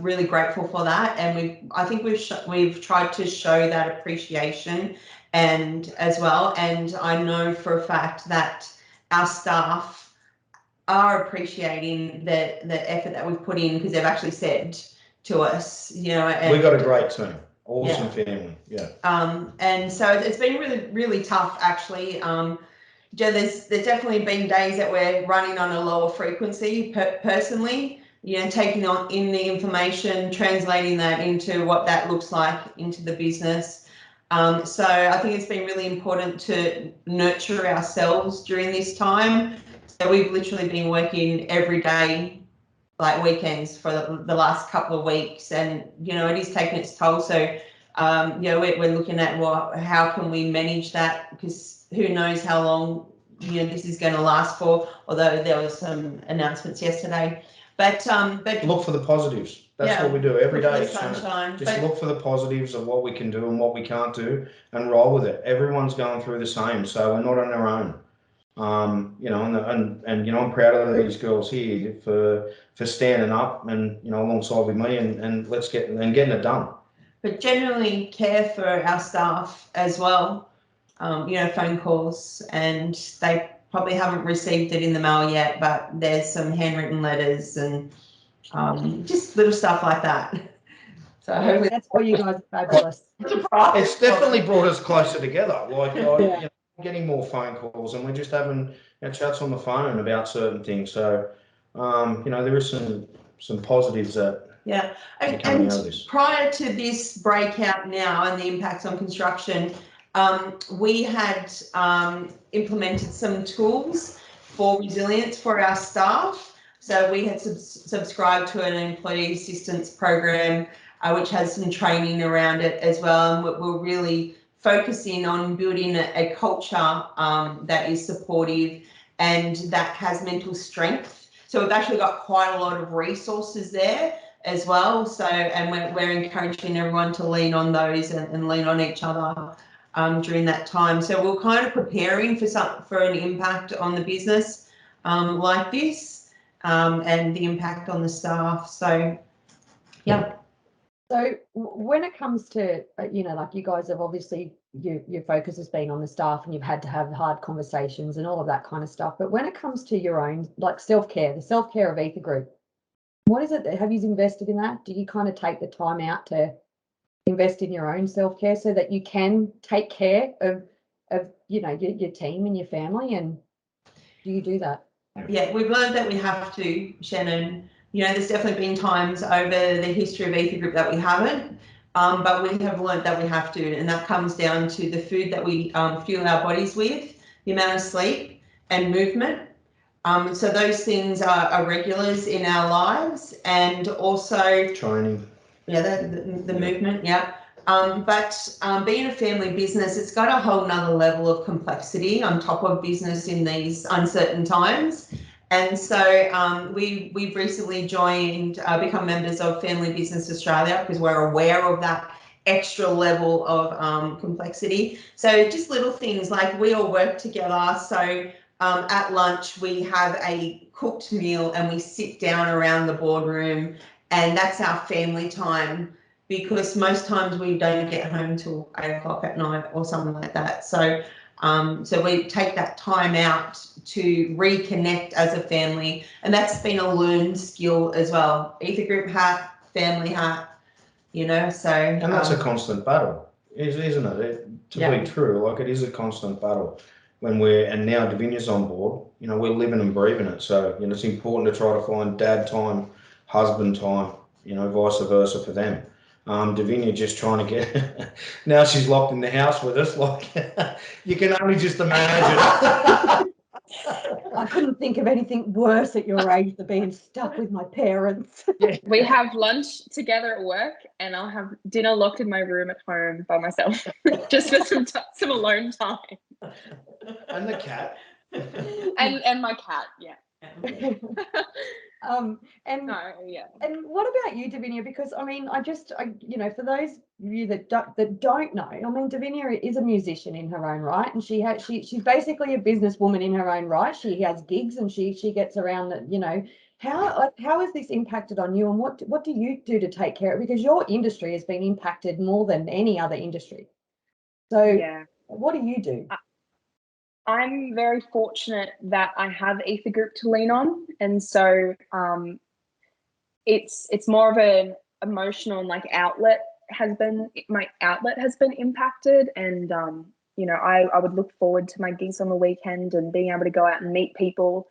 really grateful for that, and I think we've tried to show that appreciation, and as well. And I know for a fact that our staff are appreciating the effort that we've put in, because they've actually said to us, and we got a great team, awesome family, and so it's been really, really tough, actually. There's definitely been days that we're running on a lower frequency personally, taking on in the information, translating that into what that looks like into the business. So I think it's been really important to nurture ourselves during this time. So we've literally been working every day, like weekends, for the last couple of weeks, and it is taking its toll. So we're looking at how can we manage that, because who knows how long this is going to last for. Although there was some announcements yesterday, but look for the positives. That's what we do every day. Sunshine. Just look for the positives of what we can do and what we can't do, and roll with it. Everyone's going through the same, so we're not on our own. I'm proud of these girls here for standing up and alongside with me and getting it done. But generally care for our staff as well. Phone calls, and they probably haven't received it in the mail yet, but there's some handwritten letters and just little stuff like that. So hopefully that's why you guys are fabulous. It's definitely brought us closer together. Getting more phone calls, and we're just having chats on the phone about certain things. So, there is some positives that and prior to this breakout now and the impacts on construction, we had implemented some tools for resilience for our staff. So we had subscribed to an employee assistance program, which has some training around it as well, and we're really focusing on building a culture that is supportive and that has mental strength. So we've actually got quite a lot of resources there as well. So, and we're encouraging everyone to lean on those and lean on each other during that time. So we're kind of preparing for an impact on the business like this, and the impact on the staff. So, yeah. So when it comes to, like you guys have obviously, your focus has been on the staff, and you've had to have hard conversations and all of that kind of stuff. But when it comes to your own, like self-care, the self-care of Eather Group, what is it? Have you invested in that? Do you kind of take the time out to invest in your own self-care so that you can take care of your team and your family? And do you do that? Yeah, we've learned that we have to, Shannon. There's definitely been times over the history of Eather Group that we haven't, but we have learned that we have to, and that comes down to the food that we fuel our bodies with, the amount of sleep and movement. So those things are regulars in our lives, and also training. Yeah, the movement, yeah. But being a family business, it's got a whole nother level of complexity on top of business in these uncertain times. And so we've recently become members of Family Business Australia, because we're aware of that extra level of complexity. So just little things like we all work together. So at lunch, we have a cooked meal and we sit down around the boardroom, and that's our family time, because most times we don't get home till 8 o'clock at night or something like that. So we take that time out to reconnect as a family, and that's been a learned skill as well. Eather Group hat, family hat, so. And that's a constant battle, isn't it? Be true, like it is a constant battle. And now Davina's on board, we're living and breathing it. So, it's important to try to find dad time, husband time, vice versa for them. Davinia just trying to get, now she's locked in the house with us, like, you can only just imagine. I couldn't think of anything worse at your age than being stuck with my parents. Yeah. We have lunch together at work, and I'll have dinner locked in my room at home by myself, just for some alone time. And the cat. And my cat, yeah. And No, yeah. and what about you, Davinia? Because I mean, for those of you that don't know, I mean, Davinia is a musician in her own right, and she's basically a businesswoman in her own right. She has gigs and she gets around. How has this impacted on you, and what do you do to take care of it? Because your industry has been impacted more than any other industry. So Yeah. what do you do? I'm very fortunate that I have Eather Group to lean on, and so it's more of an emotional and like my outlet has been impacted, and I would look forward to my gigs on the weekend and being able to go out and meet people,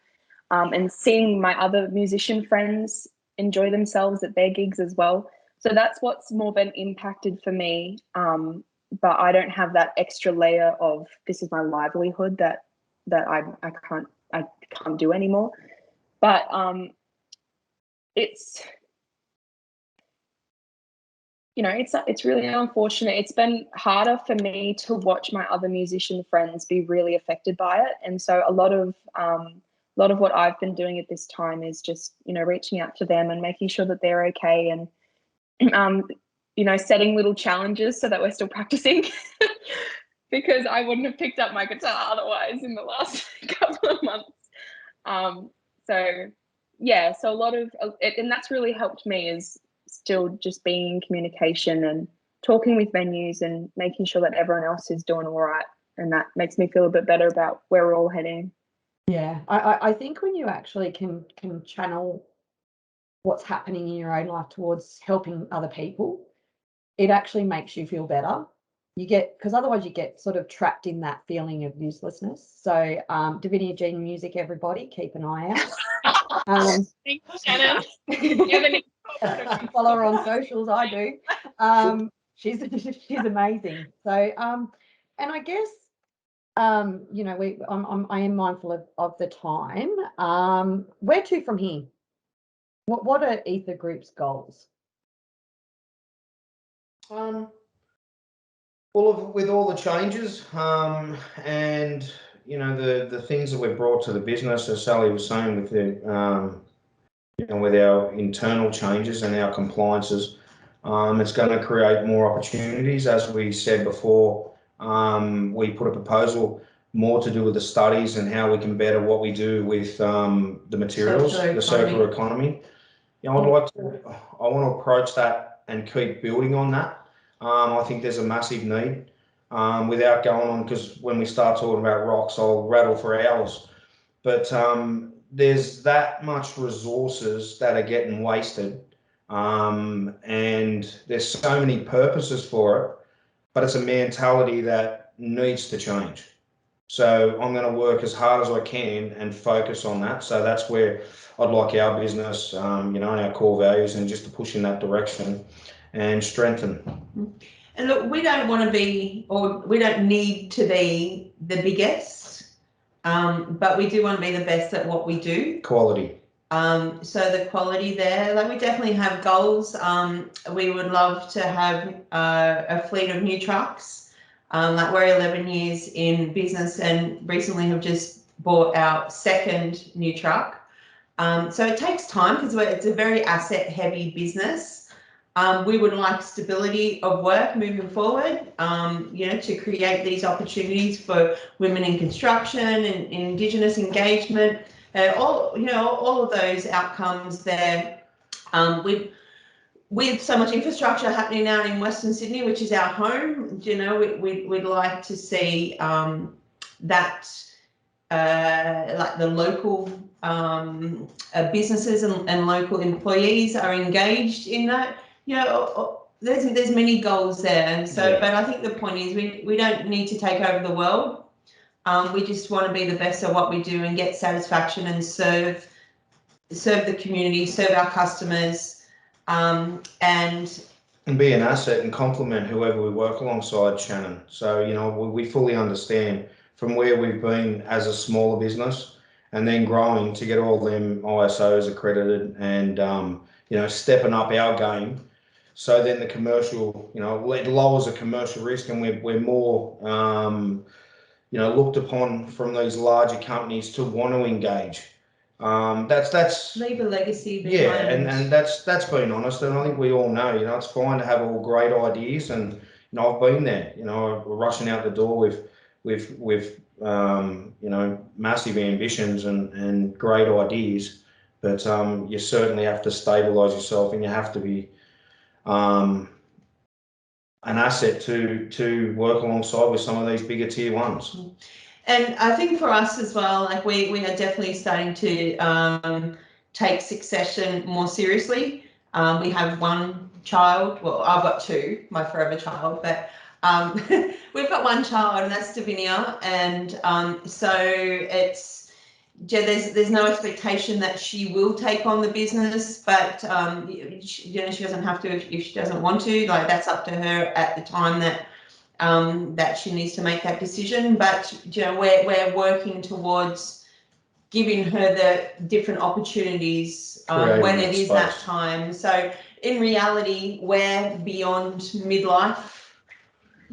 and seeing my other musician friends enjoy themselves at their gigs as well. So that's what's more been impacted for me. But I don't have that extra layer of this is my livelihood that I can't do anymore. But it's it's really unfortunate. It's been harder for me to watch my other musician friends be really affected by it, and so a lot of what I've been doing at this time is just reaching out to them and making sure that they're okay, and setting little challenges so that we're still practicing. Because I wouldn't have picked up my guitar otherwise in the last couple of months. So a lot of it, and that's really helped me, is still just being in communication and talking with venues and making sure that everyone else is doing all right, and that makes me feel a bit better about where we're all heading. Yeah, I think when you actually can channel what's happening in your own life towards helping other people, it actually makes you feel better. Because otherwise you get sort of trapped in that feeling of uselessness. So Davinia Jean Music, everybody, keep an eye out. Thanks, Shannon. Follow her on socials. I do. She's amazing. So and I guess I am mindful of the time. Where to from here? What are Eather Group's goals? With all the changes, and the things that we've brought to the business, as Sally was saying, with the with our internal changes and our compliances, it's going to create more opportunities. As we said before, we put a proposal more to do with the studies and how we can better what we do with the materials, the circular economy. I want to approach that and keep building on that. I think there's a massive need, without going on, because when we start talking about rocks, I'll rattle for hours. But there's that much resources that are getting wasted, and there's so many purposes for it, but it's a mentality that needs to change. So I'm going to work as hard as I can and focus on that. So that's where I'd like our business, and our core values, and just to push in that direction and strengthen. And look, we don't want to be, or we don't need to be the biggest, but we do want to be the best at what we do. Quality. So the quality there, like we definitely have goals. We would love to have a fleet of new trucks. Like we're 11 years in business and recently have just bought our second new truck. So it takes time because it's a very asset heavy business. We would like stability of work moving forward, to create these opportunities for women in construction and Indigenous engagement, all of those outcomes there. With so much infrastructure happening out in Western Sydney, which is our home, we'd like to see that like the local businesses and local employees are engaged in that. There's many goals there. So, yeah. But I think the point is we don't need to take over the world. We just want to be the best at what we do and get satisfaction and serve the community, serve our customers, and and be an asset and complement whoever we work alongside, Shannon. So, we fully understand from where we've been as a smaller business and then growing to get all them ISOs accredited and, stepping up our game. So then the commercial, it lowers the commercial risk and we're more, looked upon from these larger companies to want to engage. That's leave a legacy behind. Yeah, and that's being honest, and I think we all know, it's fine to have all great ideas, and I've been there, we're rushing out the door with massive ambitions and great ideas, but you certainly have to stabilise yourself, and you have to be an asset to work alongside with some of these bigger tier ones. And I think for us as well, like we are definitely starting to take succession more seriously. We have one child. Well, I've got two, my forever child, but we've got one child, and that's Davinia. And so it's there's no expectation that she will take on the business, but she doesn't have to if she doesn't want to. Like that's up to her at the time that she needs to make that decision. But we're working towards giving her the different opportunities when it is that time. So in reality, we're beyond midlife.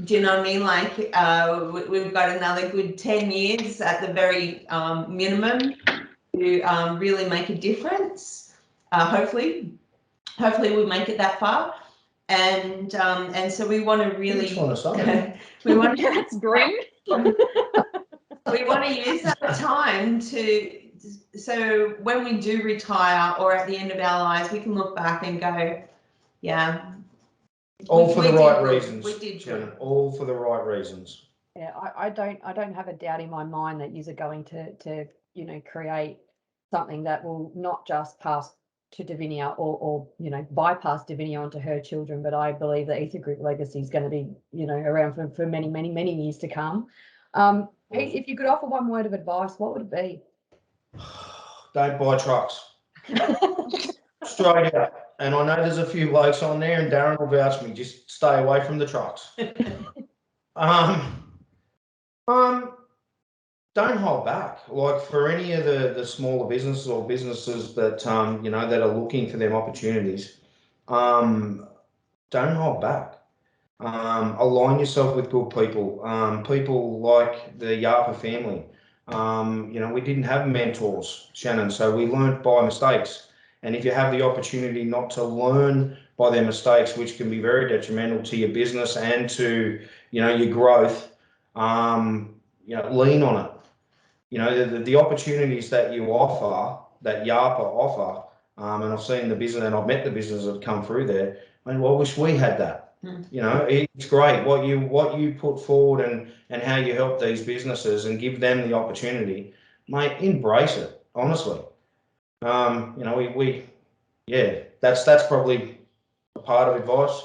Do you know what I mean? Like we've got another good 10 years at the very minimum to really make a difference. Hopefully we'll make it that far. And so we want to really we want to that's grim. we want to use that time so when we do retire or at the end of our lives, we can look back and go, yeah, all for the right reasons. We did Shannon, all for the right reasons. Yeah, I don't have a doubt in my mind that you're going to create something that will not just pass to Davinia or bypass Davinia onto her children, but I believe the Eather Group legacy is going to be around for many, many, many years to come. Pete, if you could offer one word of advice, what would it be? Don't buy trucks. Straight out. And I know there's a few blokes on there, and Darren will vouch for me. Just stay away from the trucks. Don't hold back. Like for any of the smaller businesses or businesses that that are looking for them opportunities, don't hold back. Align yourself with good people. People like the Yarpa family. We didn't have mentors, Shannon, so we learnt by mistakes. And if you have the opportunity not to learn by their mistakes, which can be very detrimental to your business and to your growth, lean on it. The opportunities that you offer, that Yarpa offer, and I've seen the business and I've met the business that have come through there. I wish we had that. It's great what you put forward and how you help these businesses and give them the opportunity, mate. Embrace it, honestly. That's probably a part of advice.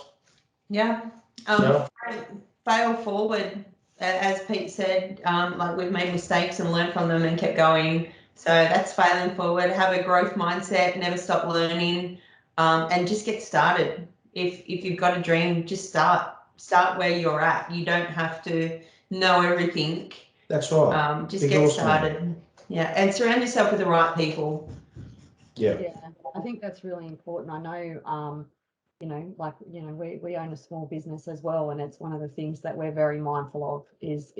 Yeah. Fail forward, as Pete said. Like we've made mistakes and learned from them and kept going. So that's failing forward. Have a growth mindset. Never stop learning, and just get started. If you've got a dream, just start where you're at. You don't have to know everything. That's right. Just get started. Yeah, and surround yourself with the right people. Yeah, I think that's really important. I know, we own a small business as well, and it's one of the things that we're very mindful of is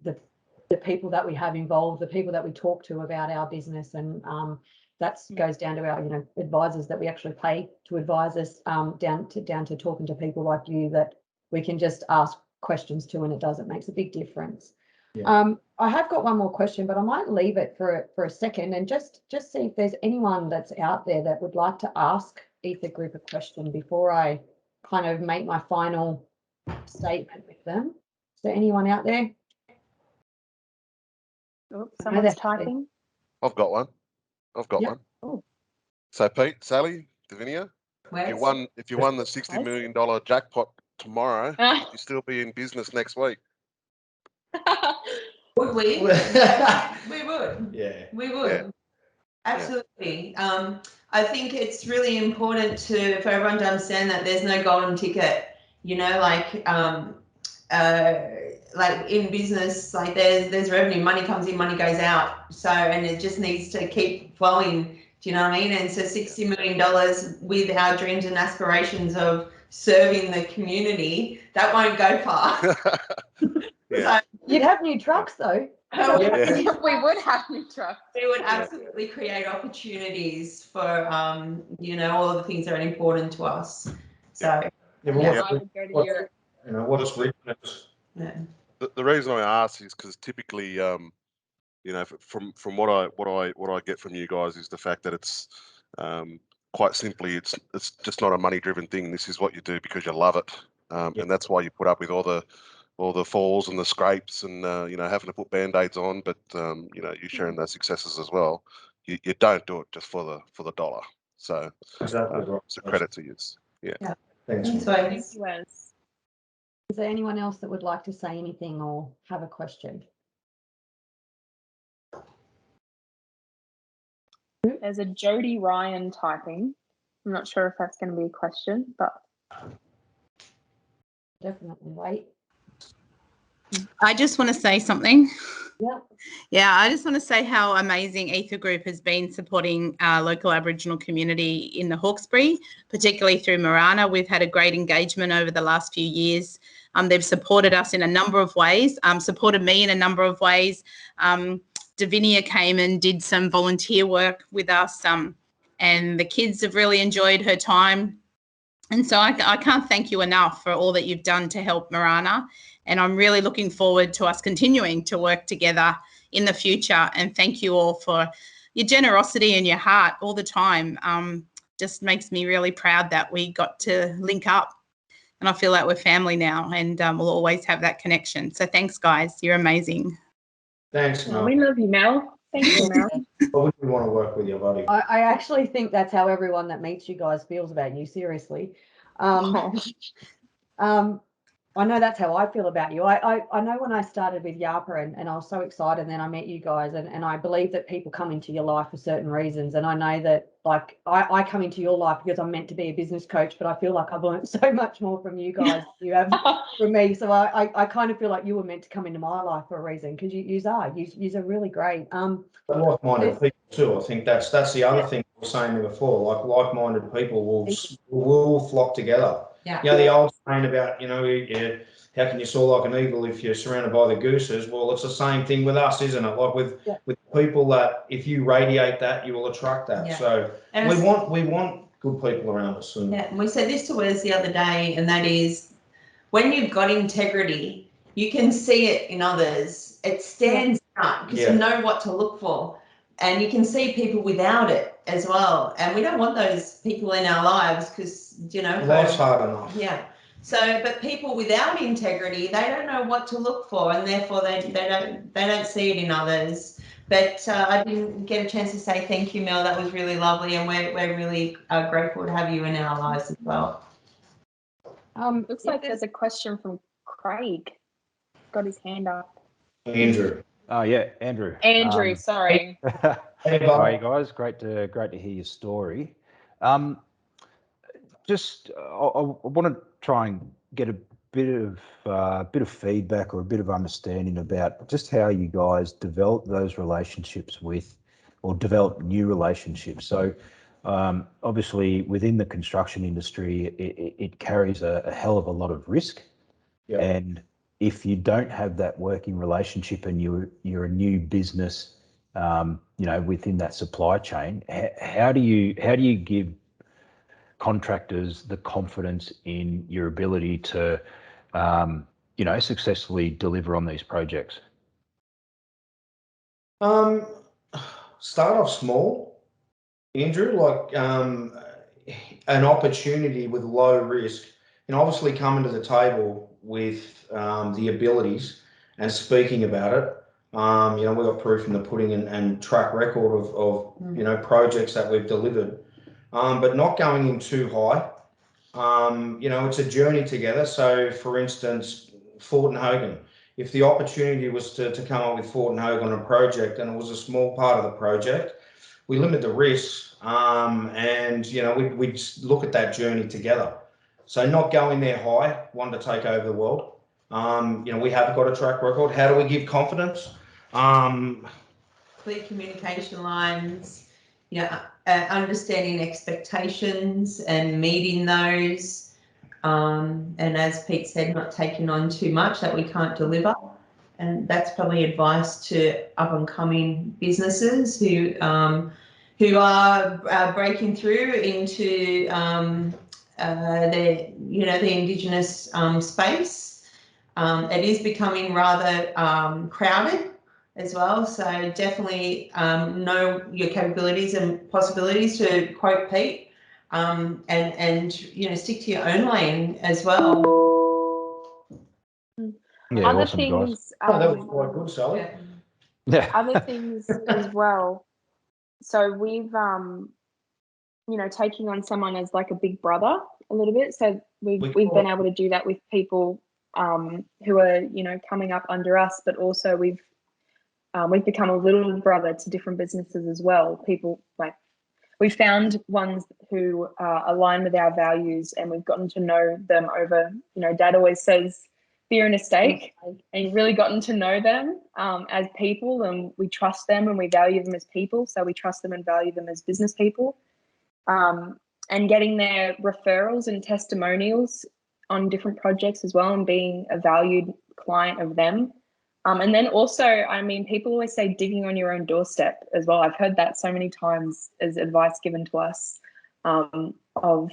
the people that we have involved, the people that we talk to about our business, and that goes down to our advisors that we actually pay to advise us, down to talking to people like you that we can just ask questions to, and it makes a big difference. Yeah. I have got one more question, but I might leave it for a second and just see if there's anyone that's out there that would like to ask Eather Group a question before I kind of make my final statement with them. Is there anyone out there? Oh, someone's typing. I've got one. One. Oh. So Pete, Sally, Davinia, if you won the $60 million jackpot tomorrow, would you still be in business next week? Would we? Yeah, we would. Yeah. We would. Yeah. Absolutely. I I think it's really important for everyone to understand that there's no golden ticket. You know, like in business, like there's revenue, money comes in, money goes out. So, and it just needs to keep flowing. Do you know what I mean? And so $60 million with our dreams and aspirations of serving the community, that won't go far. Yeah. So, You'd have new trucks though. We would have new trucks. we would absolutely create opportunities for, you know, all of the things that are important to us. So, Yeah, but I would go to Europe. you know, what is richness? yeah. The reason I ask is because typically, you know, from what I get from you guys is the fact that it's quite simply it's just not a money driven thing. This is what you do because you love it, and that's why you put up with all the falls and the scrapes and you know, having to put band-aids on, but you know, you sharing those successes as well. You don't do it just for the dollar. So Exactly right. it's a credit to you. Yeah. Thanks. Thanks, man. Wes. Thank you, Wes. Is there anyone else that would like to say anything or have a question? There's a Jody Ryan typing. I'm not sure if that's going to be a question, but Definitely wait. I just want to say something. Yeah. Yeah, I just want to say how amazing Eather Group has been supporting our local Aboriginal community in the Hawkesbury, particularly through Marana. We've had a great engagement over the last few years. They've supported us in a number of ways, supported me in a number of ways. Davinia came and did some volunteer work with us, and the kids have really enjoyed her time. And so I can't thank you enough for all that you've done to help Marana. And I'm really looking forward to us continuing to work together in the future. And thank you all for your generosity and your heart all the time. Just makes me really proud that we got to link up. And I feel like we're family now, and we'll always have that connection. So thanks, guys. You're amazing. Thanks, Mel. we love you, Mel. Thank you, Mel. I wouldn't want to work with you, buddy. I actually think that's how everyone that meets you guys feels about you, seriously. I know that's how I feel about you. I know when I started with Yarpa and I was so excited, and then I met you guys, and I believe that people come into your life for certain reasons. And I know that, like, I come into your life because I'm meant to be a business coach, but I feel like I've learned so much more from you guys than you have from me. So I kind of feel like you were meant to come into my life for a reason, because you are really great. Like-minded people too. I think that's the other thing we were saying before. Like-minded people will flock together. Yeah. You know, the old saying about, you know, how can you soar like an eagle if you're surrounded by the gooses? Well, it's the same thing with us, isn't it? Like with people, that if you radiate that, you will attract that. Yeah. So And we want good people around us. And and we said this to Wes the other day, and that is, when you've got integrity, you can see it in others. It stands out because you know what to look for. And you can see people without it as well. And we don't want those people in our lives because, you know, life's hard enough. Yeah. So, but people without integrity, they don't know what to look for, and therefore they don't see it in others. But I didn't get a chance to say thank you, Mel. That was really lovely, and we're really grateful to have you in our lives as well. Looks like there's a question from Craig. Got his hand up. Andrew. Oh yeah, Andrew. Andrew, sorry. Hey, Hi guys, great to hear your story. I want to try and get a bit of feedback or a bit of understanding about just how you guys develop those relationships with, or develop new relationships. So obviously within the construction industry, it carries a hell of a lot of risk. Yep. And if you don't have that working relationship and you're a new business, you know, within that supply chain, how do you give contractors the confidence in your ability to, you know, successfully deliver on these projects? Start off small, Andrew. Like an opportunity with low risk, and obviously coming to the table with the abilities and speaking about it. You know, we've got proof in the pudding and track record of you know, projects that we've delivered, but not going in too high. You know, it's a journey together. So, for instance, Fort and Hogan. If the opportunity was to come up with Fort and Hogan on a project, and it was a small part of the project, limit the risks, and we just look at that journey together. So not going there high, wanting to take over the world. We have got a track record. How do we give confidence? Clear communication lines, understanding expectations and meeting those. And as Pete said, not taking on too much that we can't deliver. And that's probably advice to up and coming businesses who are breaking through into the Indigenous space. It is becoming rather crowded as well, so definitely know your capabilities and possibilities, to quote Pete, and stick to your own lane as well. Yeah, Other awesome, guys. things, that was quite good, Sally. Yeah. other things as well. So we've taking on someone as like a big brother a little bit. So we've been able to do that with people who are coming up under us, but also we've become a little brother to different businesses as well. People we found ones who align with our values, and we've gotten to know them over. Dad always says fear and a steak, and you've really gotten to know them as people, and we trust them and we value them as people. So we trust them and value them as business people. And getting their referrals and testimonials on different projects as well, and being a valued client of them. And then also, people always say digging on your own doorstep as well. I've heard that so many times as advice given to us of,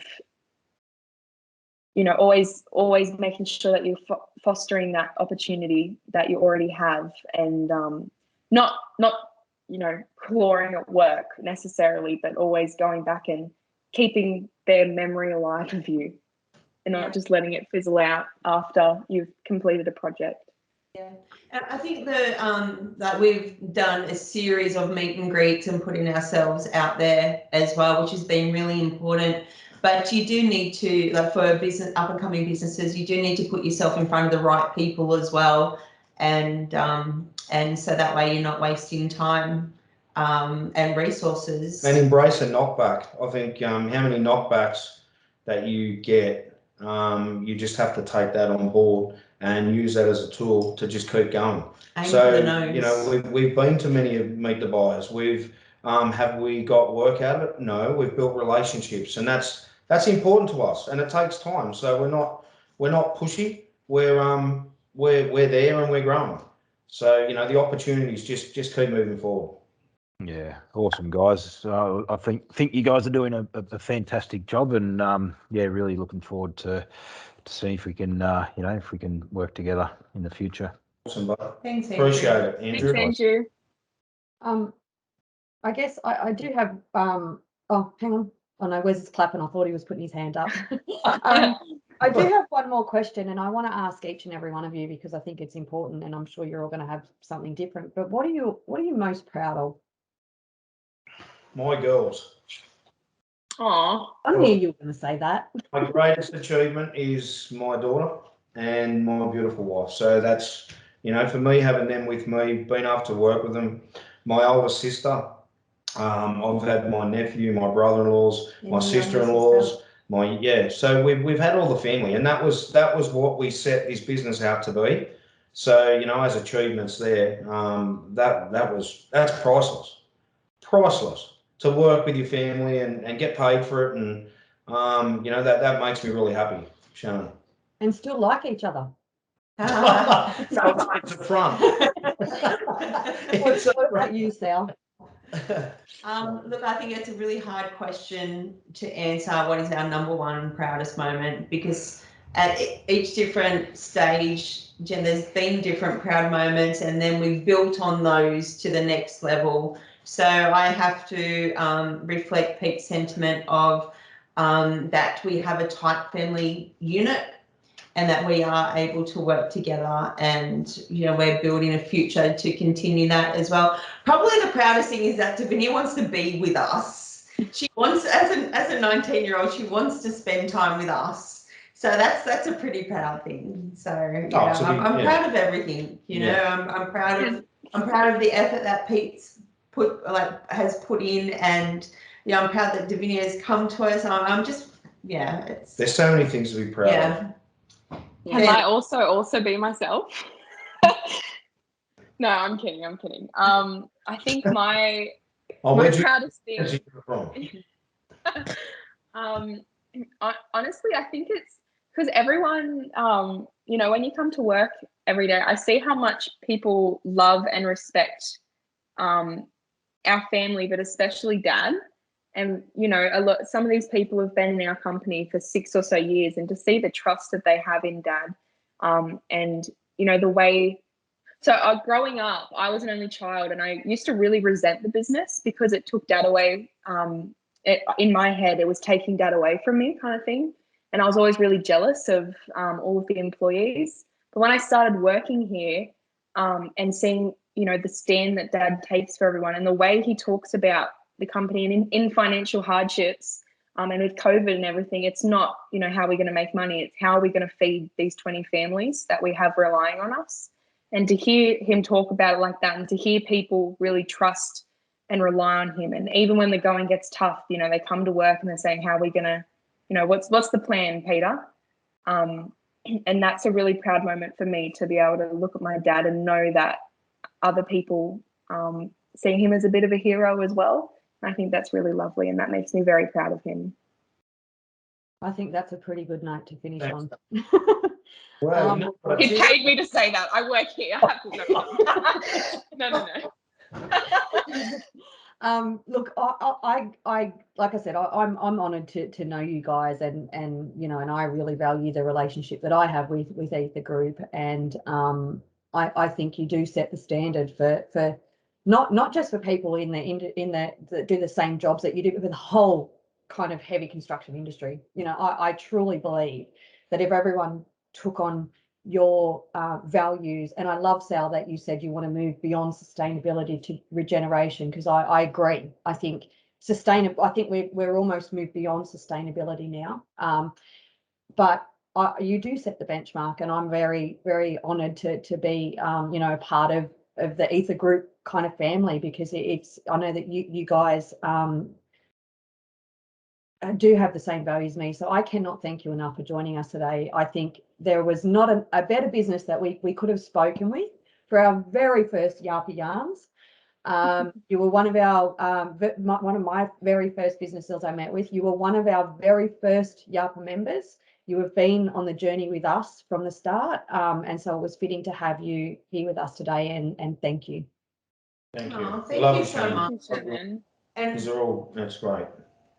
always making sure that you're fostering that opportunity that you already have, and not clawing at work necessarily, but always going back and keeping their memory alive of you, and not just letting it fizzle out after you've completed a project. Yeah, and I think that we've done a series of meet and greets and putting ourselves out there as well, which has been really important. But you do need to, for business, up and coming businesses, you do need to put yourself in front of the right people as well, and so that way you're not wasting time and resources. And embrace a knockback. I think how many knockbacks that you get, you just have to take that on board and use that as a tool to just keep going. Aim so for the nose. we've been to many of Meet the Buyers. Have we got work out of it? No, we've built relationships, and that's important to us, and it takes time. So we're not pushy. We're there and we're growing. So the opportunities just keep moving forward. Yeah, awesome, guys. I think you guys are doing a fantastic job, and really looking forward to see if we can if we can work together in the future. Awesome, bud. Thanks, Andrew. Appreciate it, Andrew. Thanks, Andrew. I guess I do have. Oh, hang on. Oh no, Wes is clapping. I thought he was putting his hand up. I do have one more question, and I want to ask each and every one of you, because I think it's important, and I'm sure you're all going to have something different. But what are you most proud of? My girls. Aw. I knew you were going to say that. My greatest achievement is my daughter and my beautiful wife. So that's, for me, having them with me, being able to work with them. My older sister, I've had my nephew, my brother-in-laws, my sister-in-laws, So we've had all the family, and that was what we set this business out to be. So as achievements there, that's priceless to work with your family and get paid for it, and that makes me really happy, Shannon. And still like each other. Sometimes a front. What about you, Sal? Look, I think it's a really hard question to answer. What is our number one proudest moment? Because at each different stage, Jen, there's been different proud moments, and then we've built on those to the next level. So I have to reflect Pete's sentiment of that we have a tight family unit, and that we are able to work together, and we're building a future to continue that as well. Probably the proudest thing is that Davinia wants to be with us. She wants, as a 19-year-old, she wants to spend time with us. So that's a pretty proud thing. So I'm proud of everything. I'm proud of the effort that Pete's has put in, and I'm proud that Davinia has come to us. I'm just it's There's so many things to be proud of. Can I also be myself? No, I'm kidding. I think my proudest thing. Honestly, I think it's because everyone, when you come to work every day, I see how much people love and respect our family, but especially Dad. And some of these people have been in our company for 6 or so years, and to see the trust that they have in Dad, and the way. So growing up, I was an only child, and I used to really resent the business because it took Dad away. In my head, it was taking Dad away from me, kind of thing. And I was always really jealous of all of the employees. But when I started working here, and seeing the stand that Dad takes for everyone, and the way he talks about the company and in financial hardships, and with COVID and everything, it's not how we're going to make money. It's how are we going to feed these 20 families that we have relying on us. And to hear him talk about it like that, and to hear people really trust and rely on him, and even when the going gets tough, they come to work and they're saying, how are we going to, what's the plan, Peter? And that's a really proud moment for me, to be able to look at my dad and know that other people see him as a bit of a hero as well. I think that's really lovely, and that makes me very proud of him. I think that's a pretty good note to finish on. Well, he paid me to say that. I work here. No. Look, I like I said, I'm honoured to know you guys, and I really value the relationship that I have with Eather Group, and I think you do set the standard for not just for people in the that do the same jobs that you do, but for the whole kind of heavy construction industry. I truly believe that if everyone took on your values, and I love, Sal, that you said you want to move beyond sustainability to regeneration, because I agree. I think we're almost moved beyond sustainability now, but you do set the benchmark, and I'm very, very honoured to be a part of the Eather Group kind of family, because I know that you guys do have the same values as me. So I cannot thank you enough for joining us today. I think there was not a better business that we could have spoken with for our very first Yarpa Yarns. You were one of my very first businesses I met with. You were one of our very first Yarpa members. You have been on the journey with us from the start, and so it was fitting to have you here with us today, and thank you. Thank you. Thank you so much. And that's great.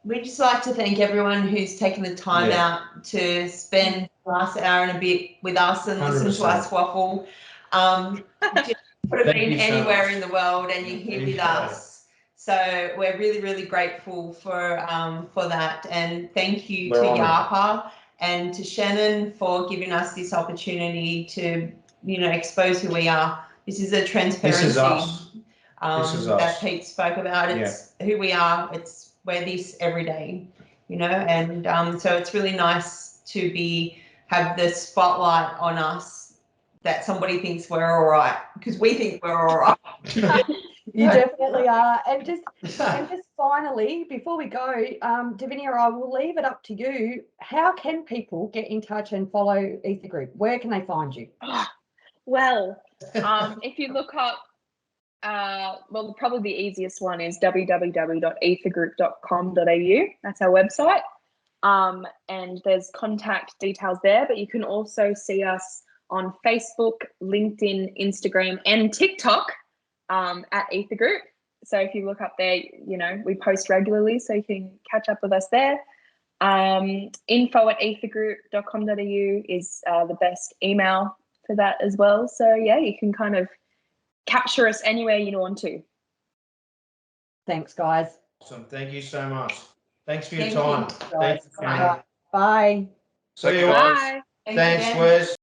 We'd just like to thank everyone who's taken the time out to spend the last hour and a bit with us and 100%. listen to us waffle. Just could have been anywhere in the world, and you're here with us. So we're really, really grateful for that. And thank you to Yarpa and to Shannon for giving us this opportunity to, expose who we are. This is a transparency. This is us. That Pete spoke about. It's who we are. We're this every day, and so it's really nice to have the spotlight on us, that somebody thinks we're all right, because we think we're all right. You definitely are. And just finally, before we go, Davinia, I will leave it up to you. How can people get in touch and follow Eather Group? Where can they find you? Well, if you look up, probably the easiest one is www.eathergroup.com.au. That's our website. And there's contact details there, but you can also see us on Facebook, LinkedIn, Instagram, and TikTok at Eather Group. So if you look up there, we post regularly, so you can catch up with us there. info@eathergroup.com.au is the best email for that as well. So yeah, you can kind of capture us anywhere you want to. Thanks, guys. Awesome. Thank you so much. Thanks for your time. Thanks, guys. Bye. See you. Bye. Thanks, Wes.